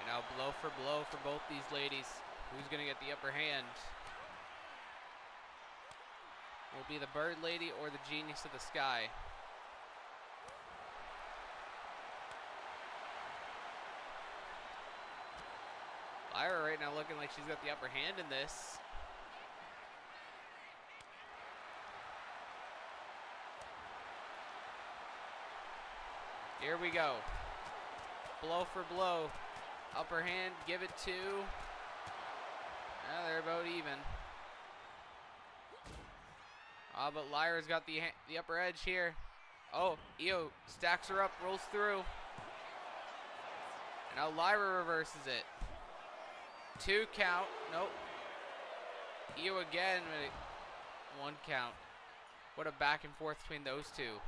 And now blow for both these ladies. Who's going to get the upper hand? Will it be the Bird Lady or the Genius of the Sky? Lyra right now looking like she's got the upper hand in this. Here we go. Blow for blow. Upper hand, give it to. They're about even. But Lyra's got the upper edge here. Oh, Io stacks her up, rolls through. And now Lyra reverses it. 2 count. Nope. Io again. 1 count. What a back and forth between those two.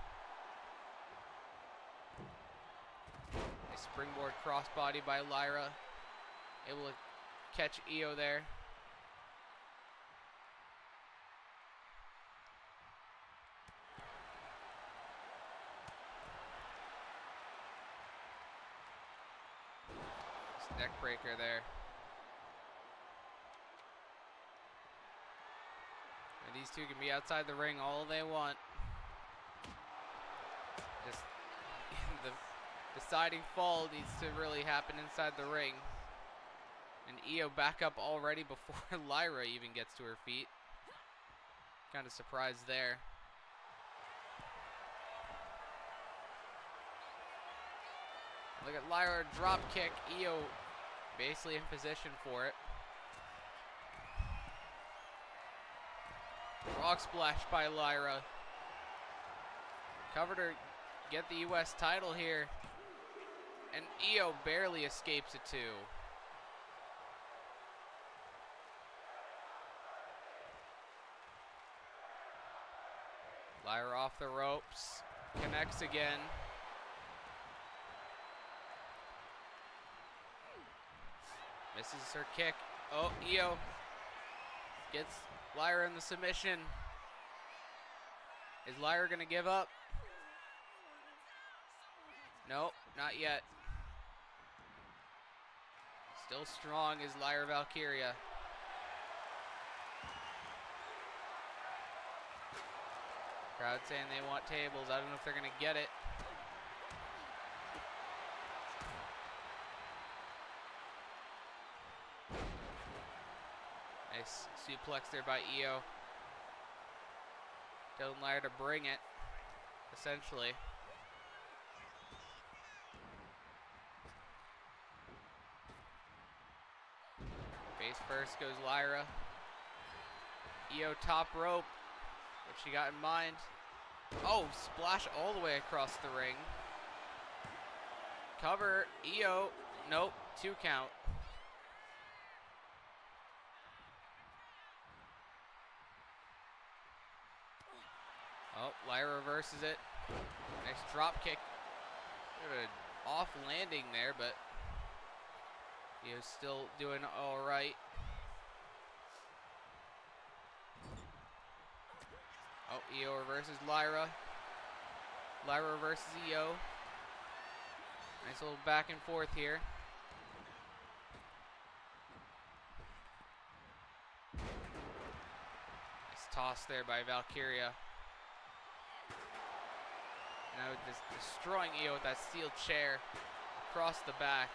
A springboard crossbody by Lyra. Able to catch Io there. Neck breaker there. And these two can be outside the ring all they want. Just the deciding fall needs to really happen inside the ring. And Io back up already before Lyra even gets to her feet. Kind of surprised there. Look at Lyra drop kick. Io basically in position for it. Frog splash by Lyra. Covered her, get the US title here. And Io barely escapes it too. Lyra off the ropes. Connects again. Misses her kick. Oh, Io gets Lyra in the submission. Is Lyra going to give up? Nope, not yet. Still strong is Lyra Valkyria. Crowd saying they want tables. I don't know if they're going to get it. Nice suplex there by Io. Telling Lyra to bring it, essentially. Face first goes Lyra. Io top rope. What she got in mind? Oh, splash all the way across the ring. Cover, Io. Nope, 2 count. Oh, Lyra reverses it. Nice drop kick. An off landing there, but Io's still doing all right. Oh, Io reverses Lyra. Lyra reverses Io. Nice little back and forth here. Nice toss there by Valkyria. Now just destroying Io with that steel chair across the back.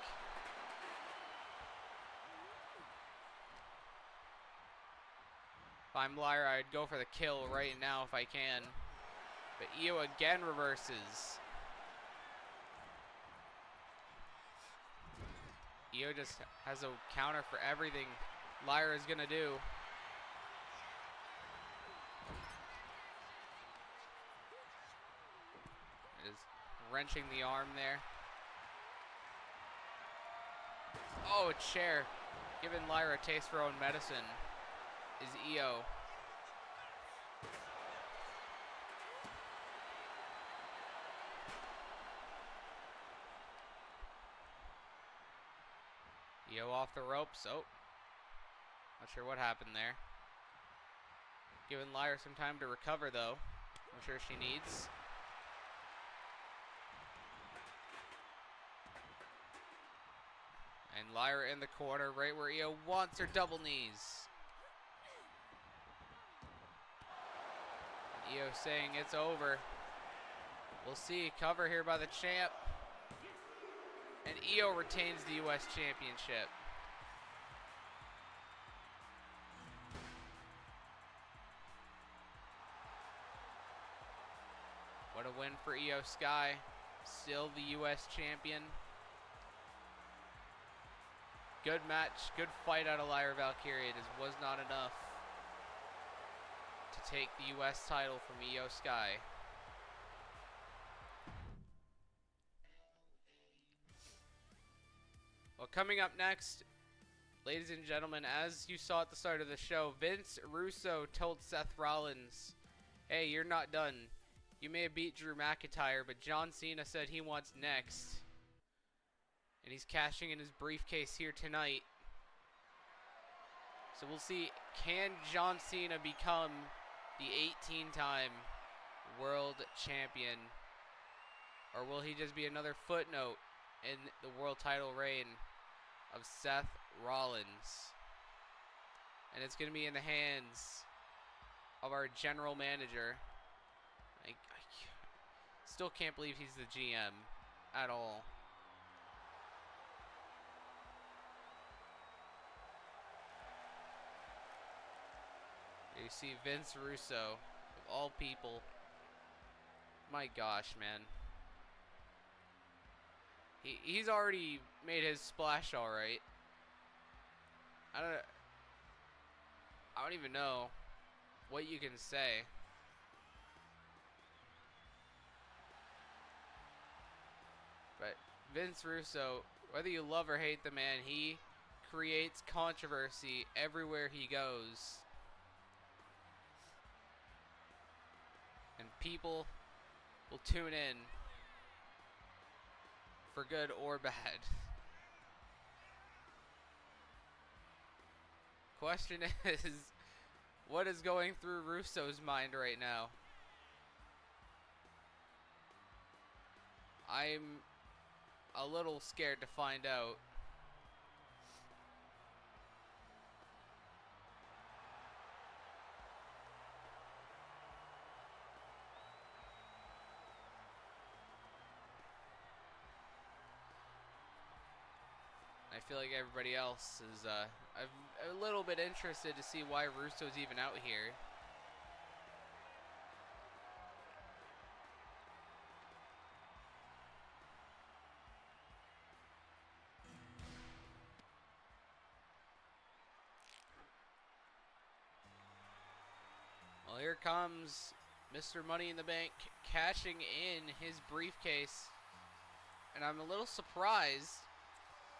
If I'm Lyra, I'd go for the kill right now if I can. But Io again reverses. Io just has a counter for everything Lyra's gonna do. Is wrenching the arm there. Oh, a chair. Giving Lyra a taste for her own medicine is Io. Io off the ropes. Oh, not sure what happened there. Giving Lyra some time to recover, though. I'm sure she needs. And Lyra in the corner, right where Io wants her double knees. Io saying it's over. We'll see. Cover here by the champ. And Io retains the US Championship. What a win for Io Sky. Still the US Champion. Good match. Good fight out of Lyra Valkyria. It just was not enough to take the US title from Io Sky. Well, coming up next, ladies and gentlemen, as you saw at the start of the show, Vince Russo told Seth Rollins, hey, you're not done. You may have beat Drew McIntyre, but John Cena said he wants next. And he's cashing in his briefcase here tonight. So we'll see, can John Cena become the 18-time world champion? Or will he just be another footnote in the world title reign of Seth Rollins? And it's going to be in the hands of our general manager. I still can't believe he's the GM at all. You see Vince Russo, of all people. My gosh, man. He's already made his splash all right. I don't even know what you can say. But Vince Russo, whether you love or hate the man, he creates controversy everywhere he goes. And people will tune in for good or bad. Question is, what is going through Russo's mind right now? I'm a little scared to find out. I feel like everybody else is I'm a little bit interested to see why Russo's even out here. Well, here comes Mr. Money in the Bank cashing in his briefcase. And I'm a little surprised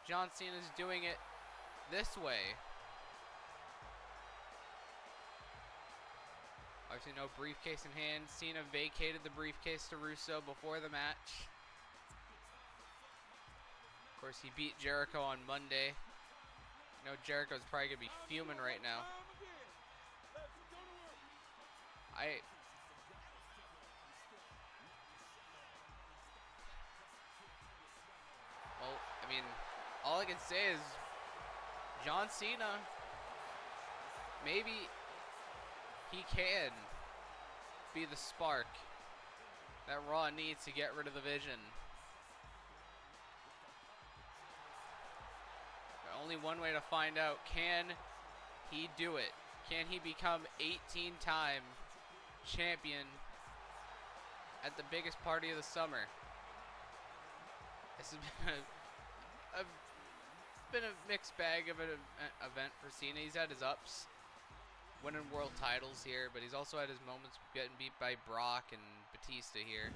John Cena's doing it this way. Obviously no briefcase in hand. Cena vacated the briefcase to Russo before the match. Of course, he beat Jericho on Monday. You know Jericho's probably going to be fuming right now. Well, I mean, all I can say is John Cena, maybe he can be the spark that Raw needs to get rid of the Vision. Only one way to find out. Can he do it? Can he become 18-time champion at the biggest party of the summer? This has been a mixed bag of an event for Cena. He's had his ups, winning world titles here, but he's also had his moments getting beat by Brock and Batista here.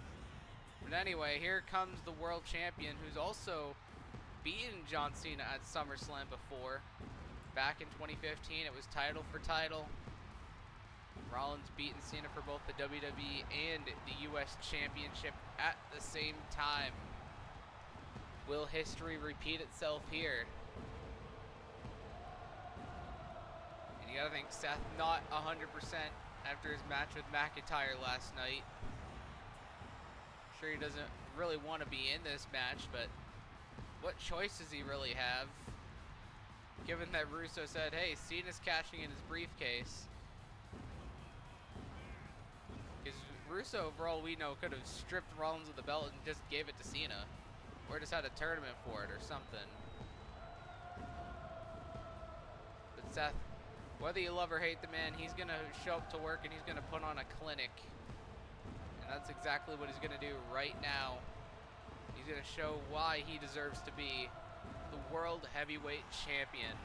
But anyway, here comes the world champion, who's also beaten John Cena at SummerSlam before. Back in 2015, it was title for title. Rollins beaten Cena for both the WWE and the US Championship at the same time. Will history repeat itself here? And you gotta think Seth not 100% after his match with McIntyre last night. Sure, he doesn't really want to be in this match, but what choice does he really have? Given that Russo said, hey, Cena's cashing in his briefcase. Because Russo, for all we know, could have stripped Rollins of the belt and just gave it to Cena. Or just had a tournament for it or something. But Seth, whether you love or hate the man, he's going to show up to work and he's going to put on a clinic. And that's exactly what he's going to do right now. He's going to show why he deserves to be the World Heavyweight Champion.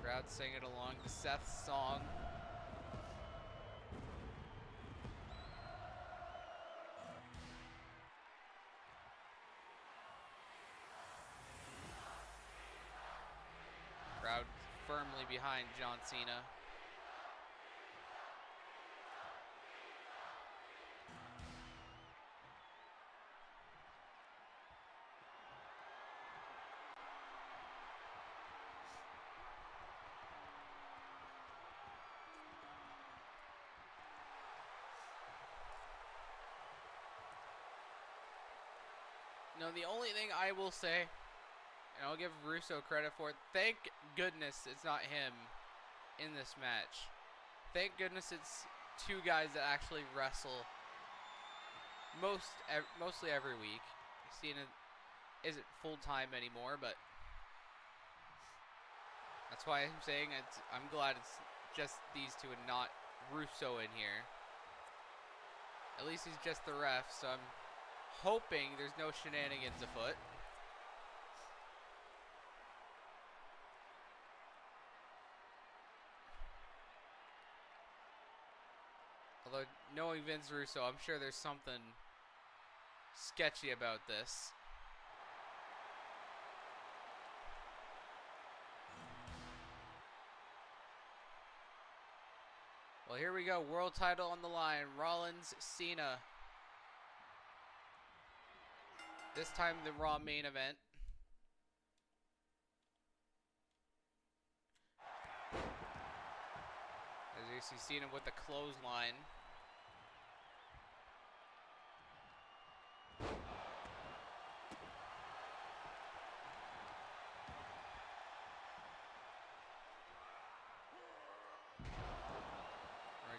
Crowd singing along to Seth's song. Crowd firmly behind John Cena. No, the only thing I will say, and I'll give Russo credit for it, thank goodness it's not him in this match. Thank goodness it's two guys that actually wrestle mostly every week. Cena isn't full-time anymore, but that's why I'm saying I'm glad it's just these two and not Russo in here. At least he's just the ref, so I'm hoping there's no shenanigans afoot. Although, knowing Vince Russo, I'm sure there's something sketchy about this. Well, here we go. World title on the line. Rollins, Cena. This time the Raw main event. As you see Cena with the clothesline.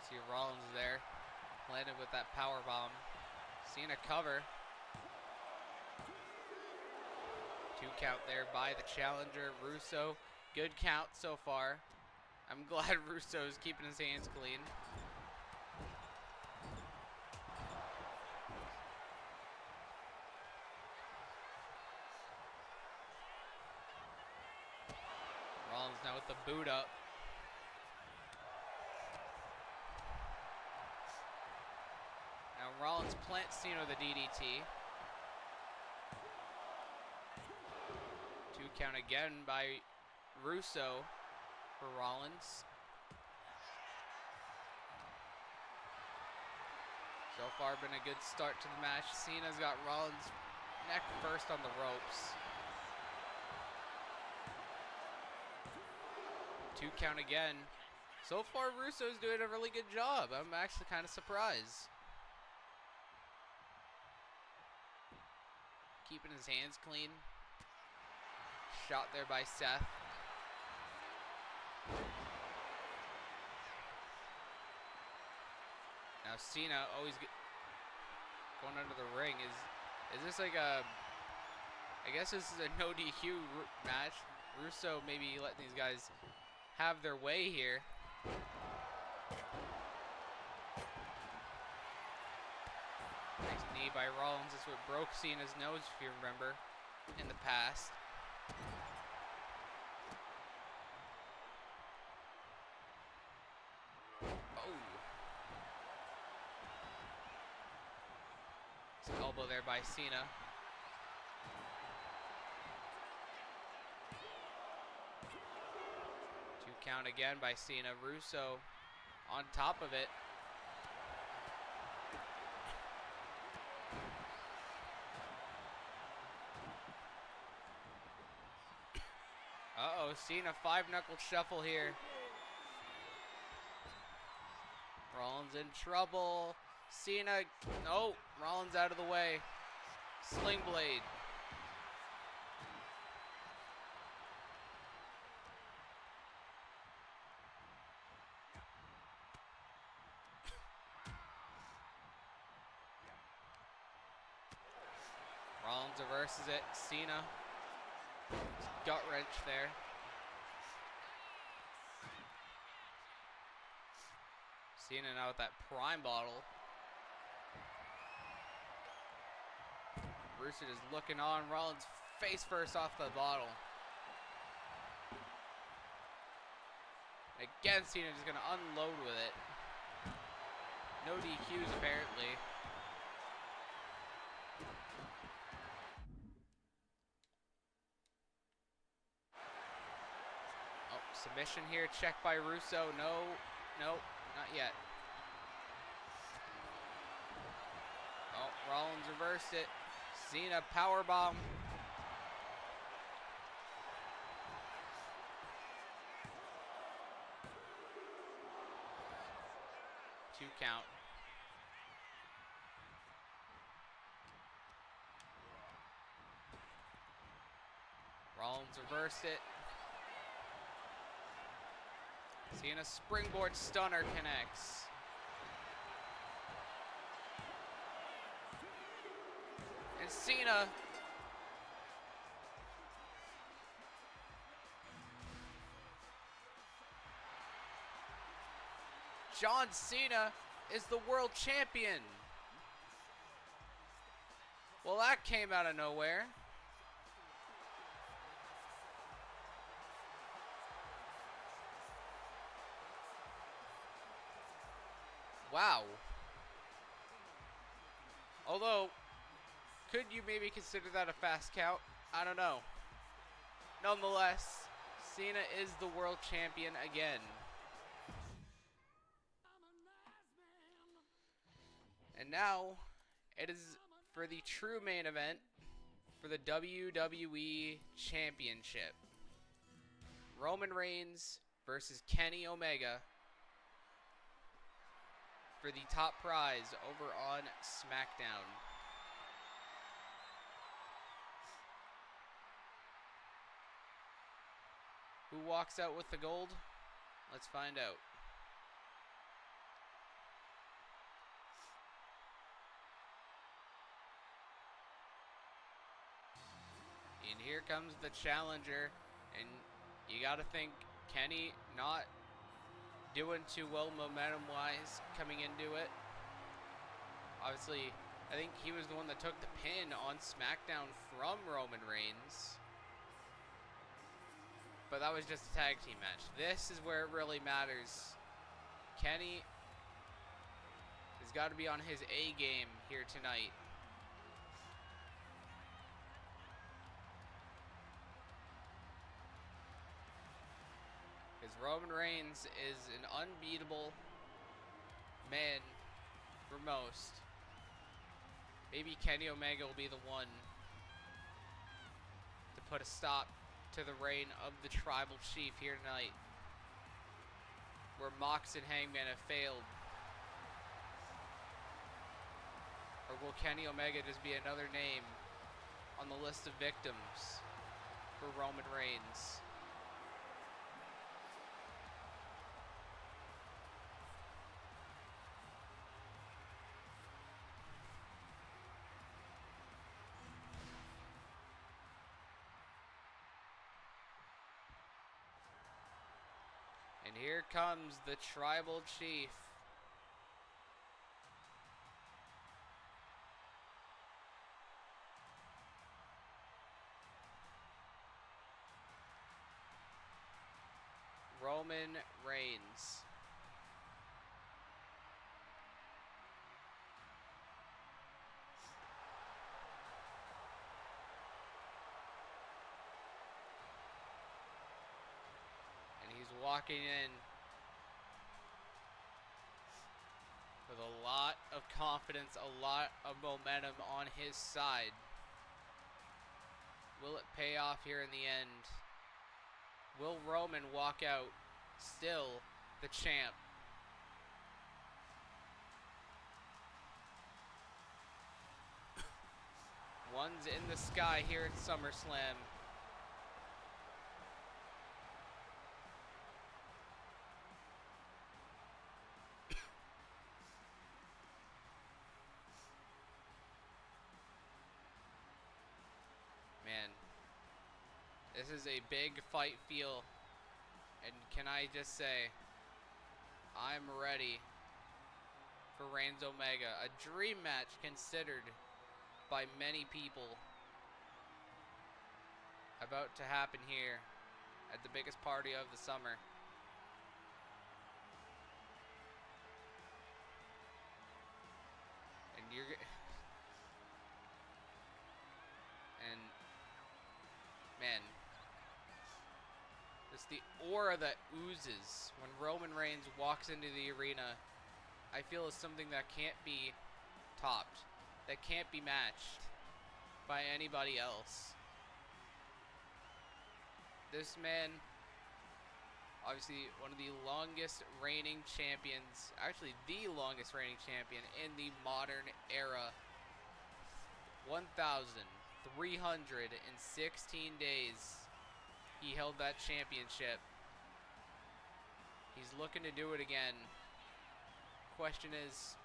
See Rollins there. Landed with that power bomb. Cena cover. 2 count there by the challenger, Russo. Good count so far. I'm glad Russo is keeping his hands clean. Rollins now with the boot up. Now Rollins plants Cena with a DDT. 2 count again by Russo for Rollins. So far been a good start to the match. Cena's got Rollins neck first on the ropes. 2 count again. So far Russo's doing a really good job. I'm actually kind of surprised. Keeping his hands clean. Shot there by Seth. Now Cena always going under the ring. Is this like a... I guess this is a no DQ match. Russo maybe letting these guys have their way here. Nice knee by Rollins. That's what broke Cena's nose, if you remember, in the past. Elbow there by Cena. 2 count again by Cena. Russo on top of it. Uh-oh, Cena 5-knuckle shuffle here. Rollins in trouble. Cena, no, Rollins out of the way. Sling blade. Rollins reverses it. Cena, gut wrench there. Cena now with that prime bottle. Russo is looking on. Rollins face first off the bottle. Again, Cena just going to unload with it. No DQs apparently. Oh, submission here. Checked by Russo. No, not yet. Oh, Rollins reversed it. Cena powerbomb. Two count. Rollins reversed it. Cena springboard stunner connects. And Cena John Cena is the world champion. Well, that came out of nowhere. Wow. Although, could you maybe consider that a fast count? I don't know. Nonetheless, Cena is the world champion again. And now, it is for the true main event for the WWE Championship. Roman Reigns versus Kenny Omega for the top prize over on SmackDown. Who walks out with the gold? Let's find out. And here comes the challenger. And you got to think Kenny not doing too well momentum-wise coming into it. Obviously, I think he was the one that took the pin on SmackDown from Roman Reigns. But that was just a tag team match. This is where it really matters. Kenny has got to be on his A game here tonight. Because Roman Reigns is an unbeatable man for most. Maybe Kenny Omega will be the one to put a stop to the reign of the Tribal Chief here tonight, where Mox and Hangman have failed. Or will Kenny Omega just be another name on the list of victims for Roman Reigns? And here comes the Tribal Chief. Roman Reigns. And he's walking in with a lot of confidence, a lot of momentum on his side. Will it pay off here in the end? Will Roman walk out still the champ? One's in the sky here at SummerSlam. Man, this is a big fight feel, and can I just say, I'm ready for Reigns Omega. A dream match considered by many people, about to happen here at the biggest party of the summer. And man, just the aura that oozes when Roman Reigns walks into the arena, I feel is something that can't be topped, that can't be matched by anybody else. This man, obviously one of the longest reigning champions, actually the longest reigning champion in the modern era. 1,316 days he held that championship. He's looking to do it again. Question is,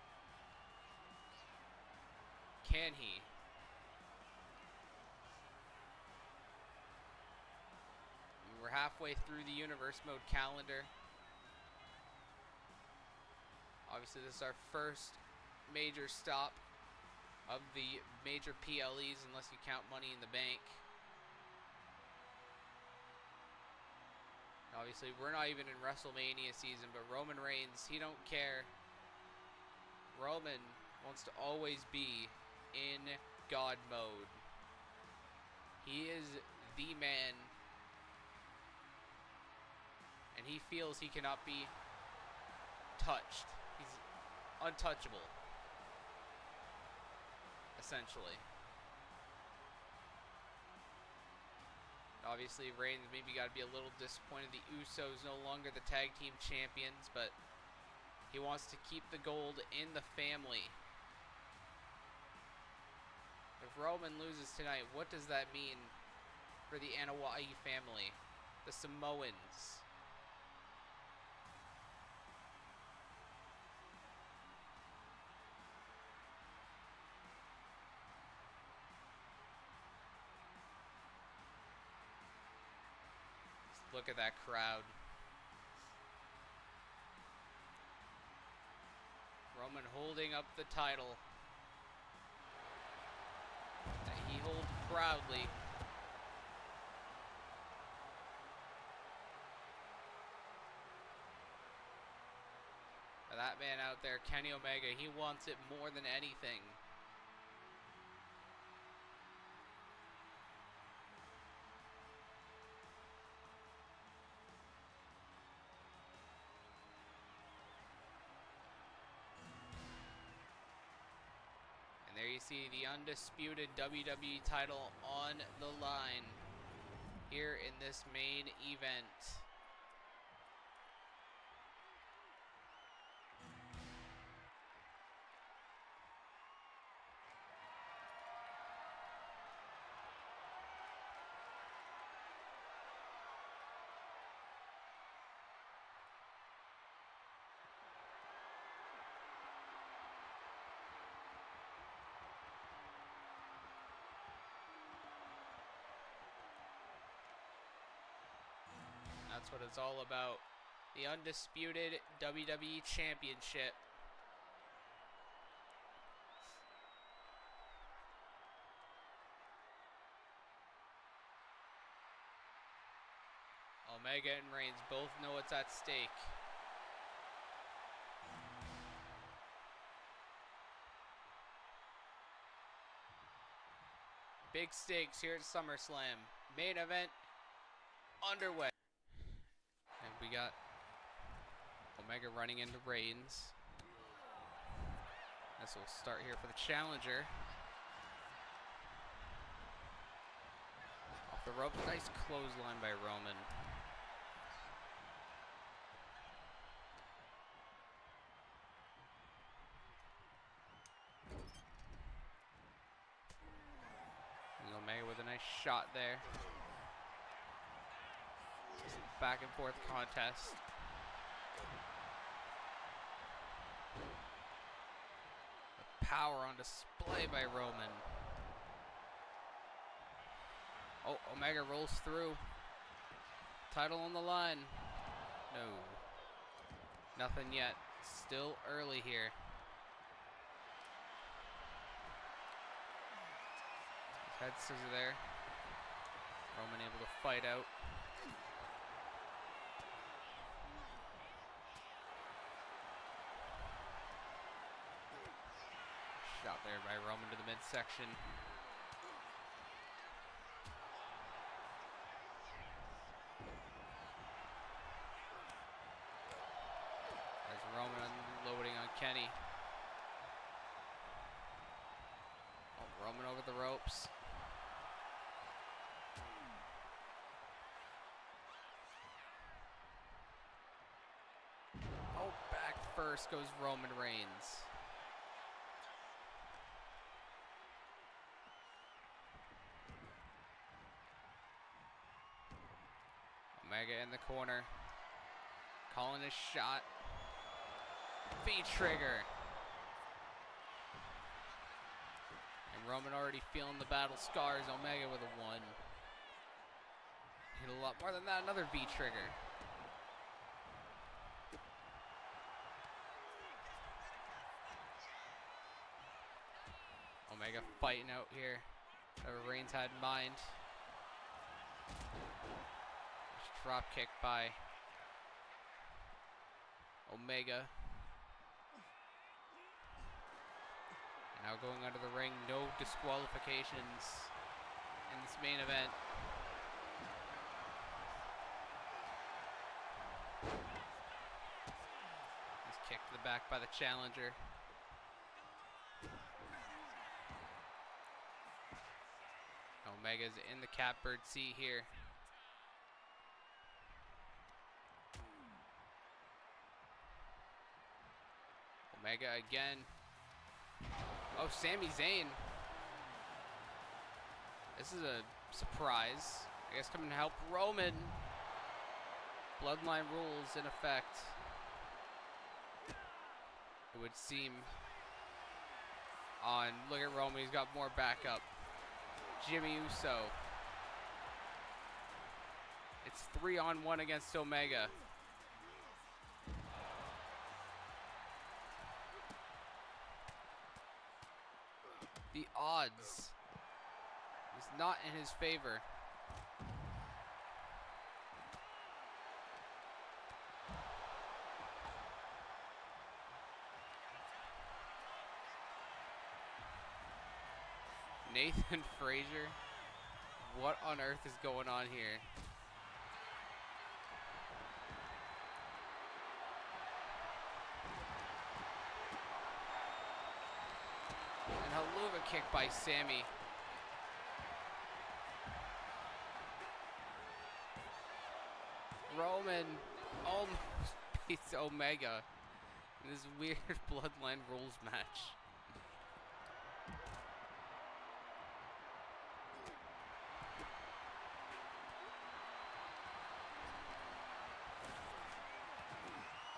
can he? We're halfway through the Universe Mode calendar. Obviously, this is our first major stop of the major PLEs, unless you count Money in the Bank. Obviously, we're not even in WrestleMania season, but Roman Reigns, he don't care. Roman wants to always be in God mode. He is the man, and he feels he cannot be touched. He's untouchable, essentially. Obviously, Reigns maybe got to be a little disappointed the Usos no longer the tag team champions, but he wants to keep the gold in the family. If Roman loses tonight, what does that mean for the Anoa'i family, the Samoans? Look at that crowd. Roman holding up the title that he holds proudly. That man out there, Kenny Omega, he wants it more than anything. And there you see the undisputed WWE title on the line here in this main event. That's what it's all about. The undisputed WWE Championship. Omega and Reigns both know what's at stake. Big stakes here at SummerSlam. Main event underway. And we got Omega running into Reigns. This will start here for the challenger. Off the rope, nice clothesline by Roman. And Omega with a nice shot there. Back and forth contest. The power on display by Roman. Oh, Omega rolls through. Title on the line. No. Nothing yet. Still early here. Head scissor there. Roman able to fight out. Shot there by Roman to the midsection. There's Roman unloading on Kenny. Oh, Roman over the ropes. Oh, back first goes Roman Reigns. Omega in the corner, calling his shot. V-trigger. And Roman already feeling the battle scars. Omega with a 1. Hit a lot more than that. Another V-trigger. Omega fighting out here. Whatever Reigns had in mind. Drop kick by Omega. And now going under the ring, no disqualifications in this main event. He's kicked to the back by the challenger. Omega's in the catbird seat here. Omega again. Oh, Sami Zayn. This is a surprise. I guess coming to help Roman. Bloodline rules in effect. It would seem. On, look at Roman, he's got more backup. Jimmy Uso. It It's 3-on-1 against Omega. The odds is not in his favor. Nathan Frazier? What on earth is going on here? And haluva kick by Sammy. Roman almost beats Omega in this weird Bloodline Rules match.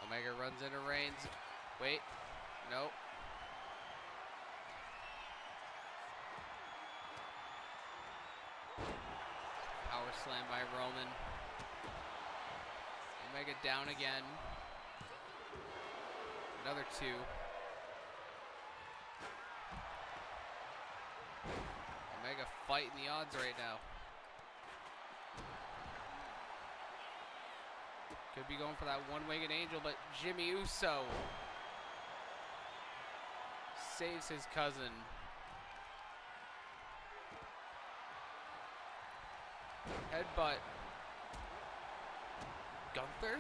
Omega runs into Reigns. Wait. Nope. Power slam by Roman. Omega down again. Another 2. Omega fighting the odds right now. Could be going for that one-winged angel, but Jimmy Uso saves his cousin. Headbutt. Gunther?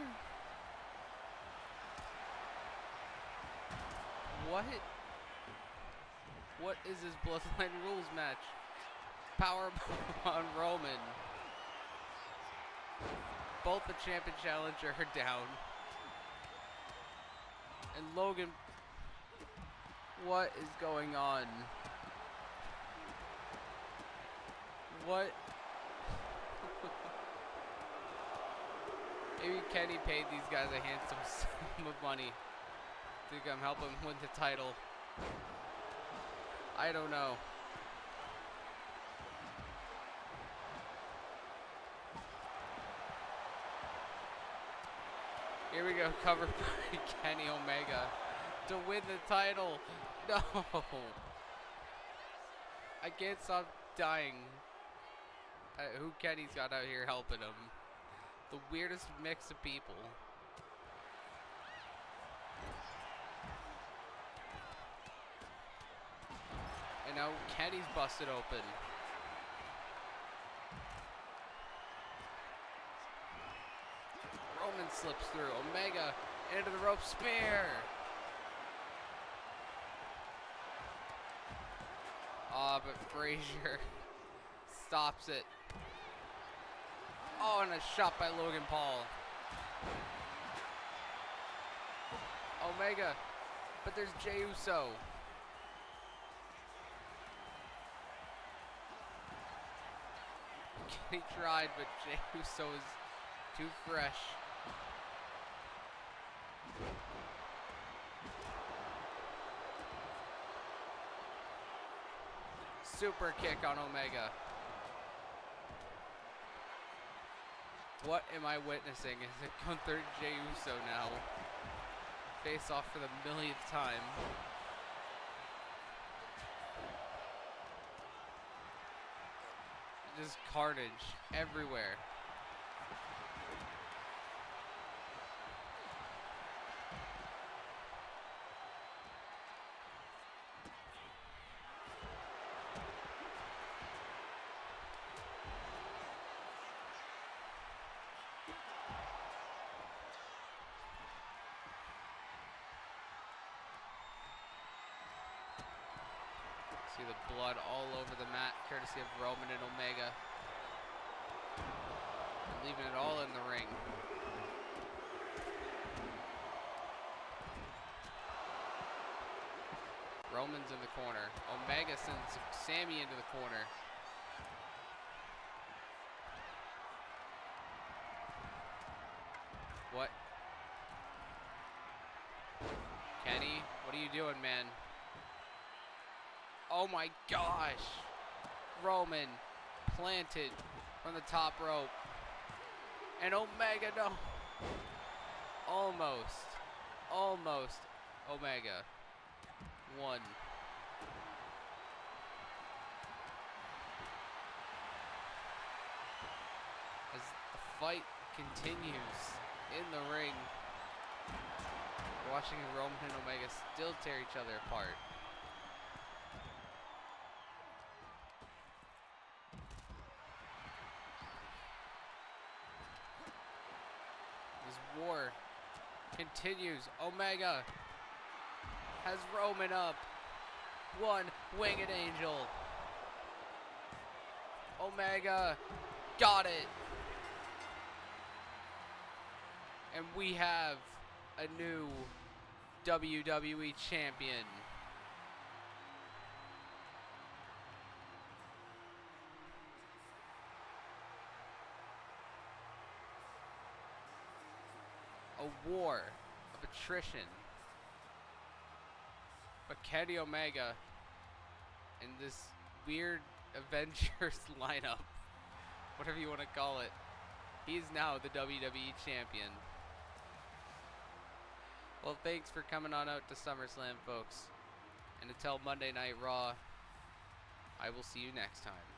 What? What is this Bloodline Rules match? Powerbomb on Roman. Both the champ and challenger are down. And Logan, what is going on? What? Maybe Kenny paid these guys a handsome sum of money to come help him win the title. I don't know. Here we go, covered by Kenny Omega to win the title. No. I can't stop dying. Who Kenny's got out here helping him. The weirdest mix of people. And now Kenny's busted open. Roman slips through. Omega into the rope spear. Ah, but Frazier stops it. Oh, and a shot by Logan Paul. Omega, but there's Jey Uso. He tried, but Jey Uso is too fresh. Super kick on Omega. What am I witnessing? Is it Gunther Jey Uso now? Face off for the millionth time. Just carnage everywhere. See the blood all over the mat, courtesy of Roman and Omega. And leaving it all in the ring. Roman's in the corner. Omega sends Sammy into the corner. What? Kenny, what are you doing, man? Oh my gosh! Roman planted from the top rope. And Omega, no. Almost. Almost. Omega. 1. As the fight continues in the ring, we're watching Roman and Omega still tear each other apart. This war continues. Omega has Roman up. 1 winged angel. Omega got it. And we have a new WWE Champion. A war of attrition. But Kenny Omega in this weird Avengers lineup, whatever you want to call it, he's now the WWE Champion. Well, thanks for coming on out to SummerSlam, folks. And until Monday Night Raw, I will see you next time.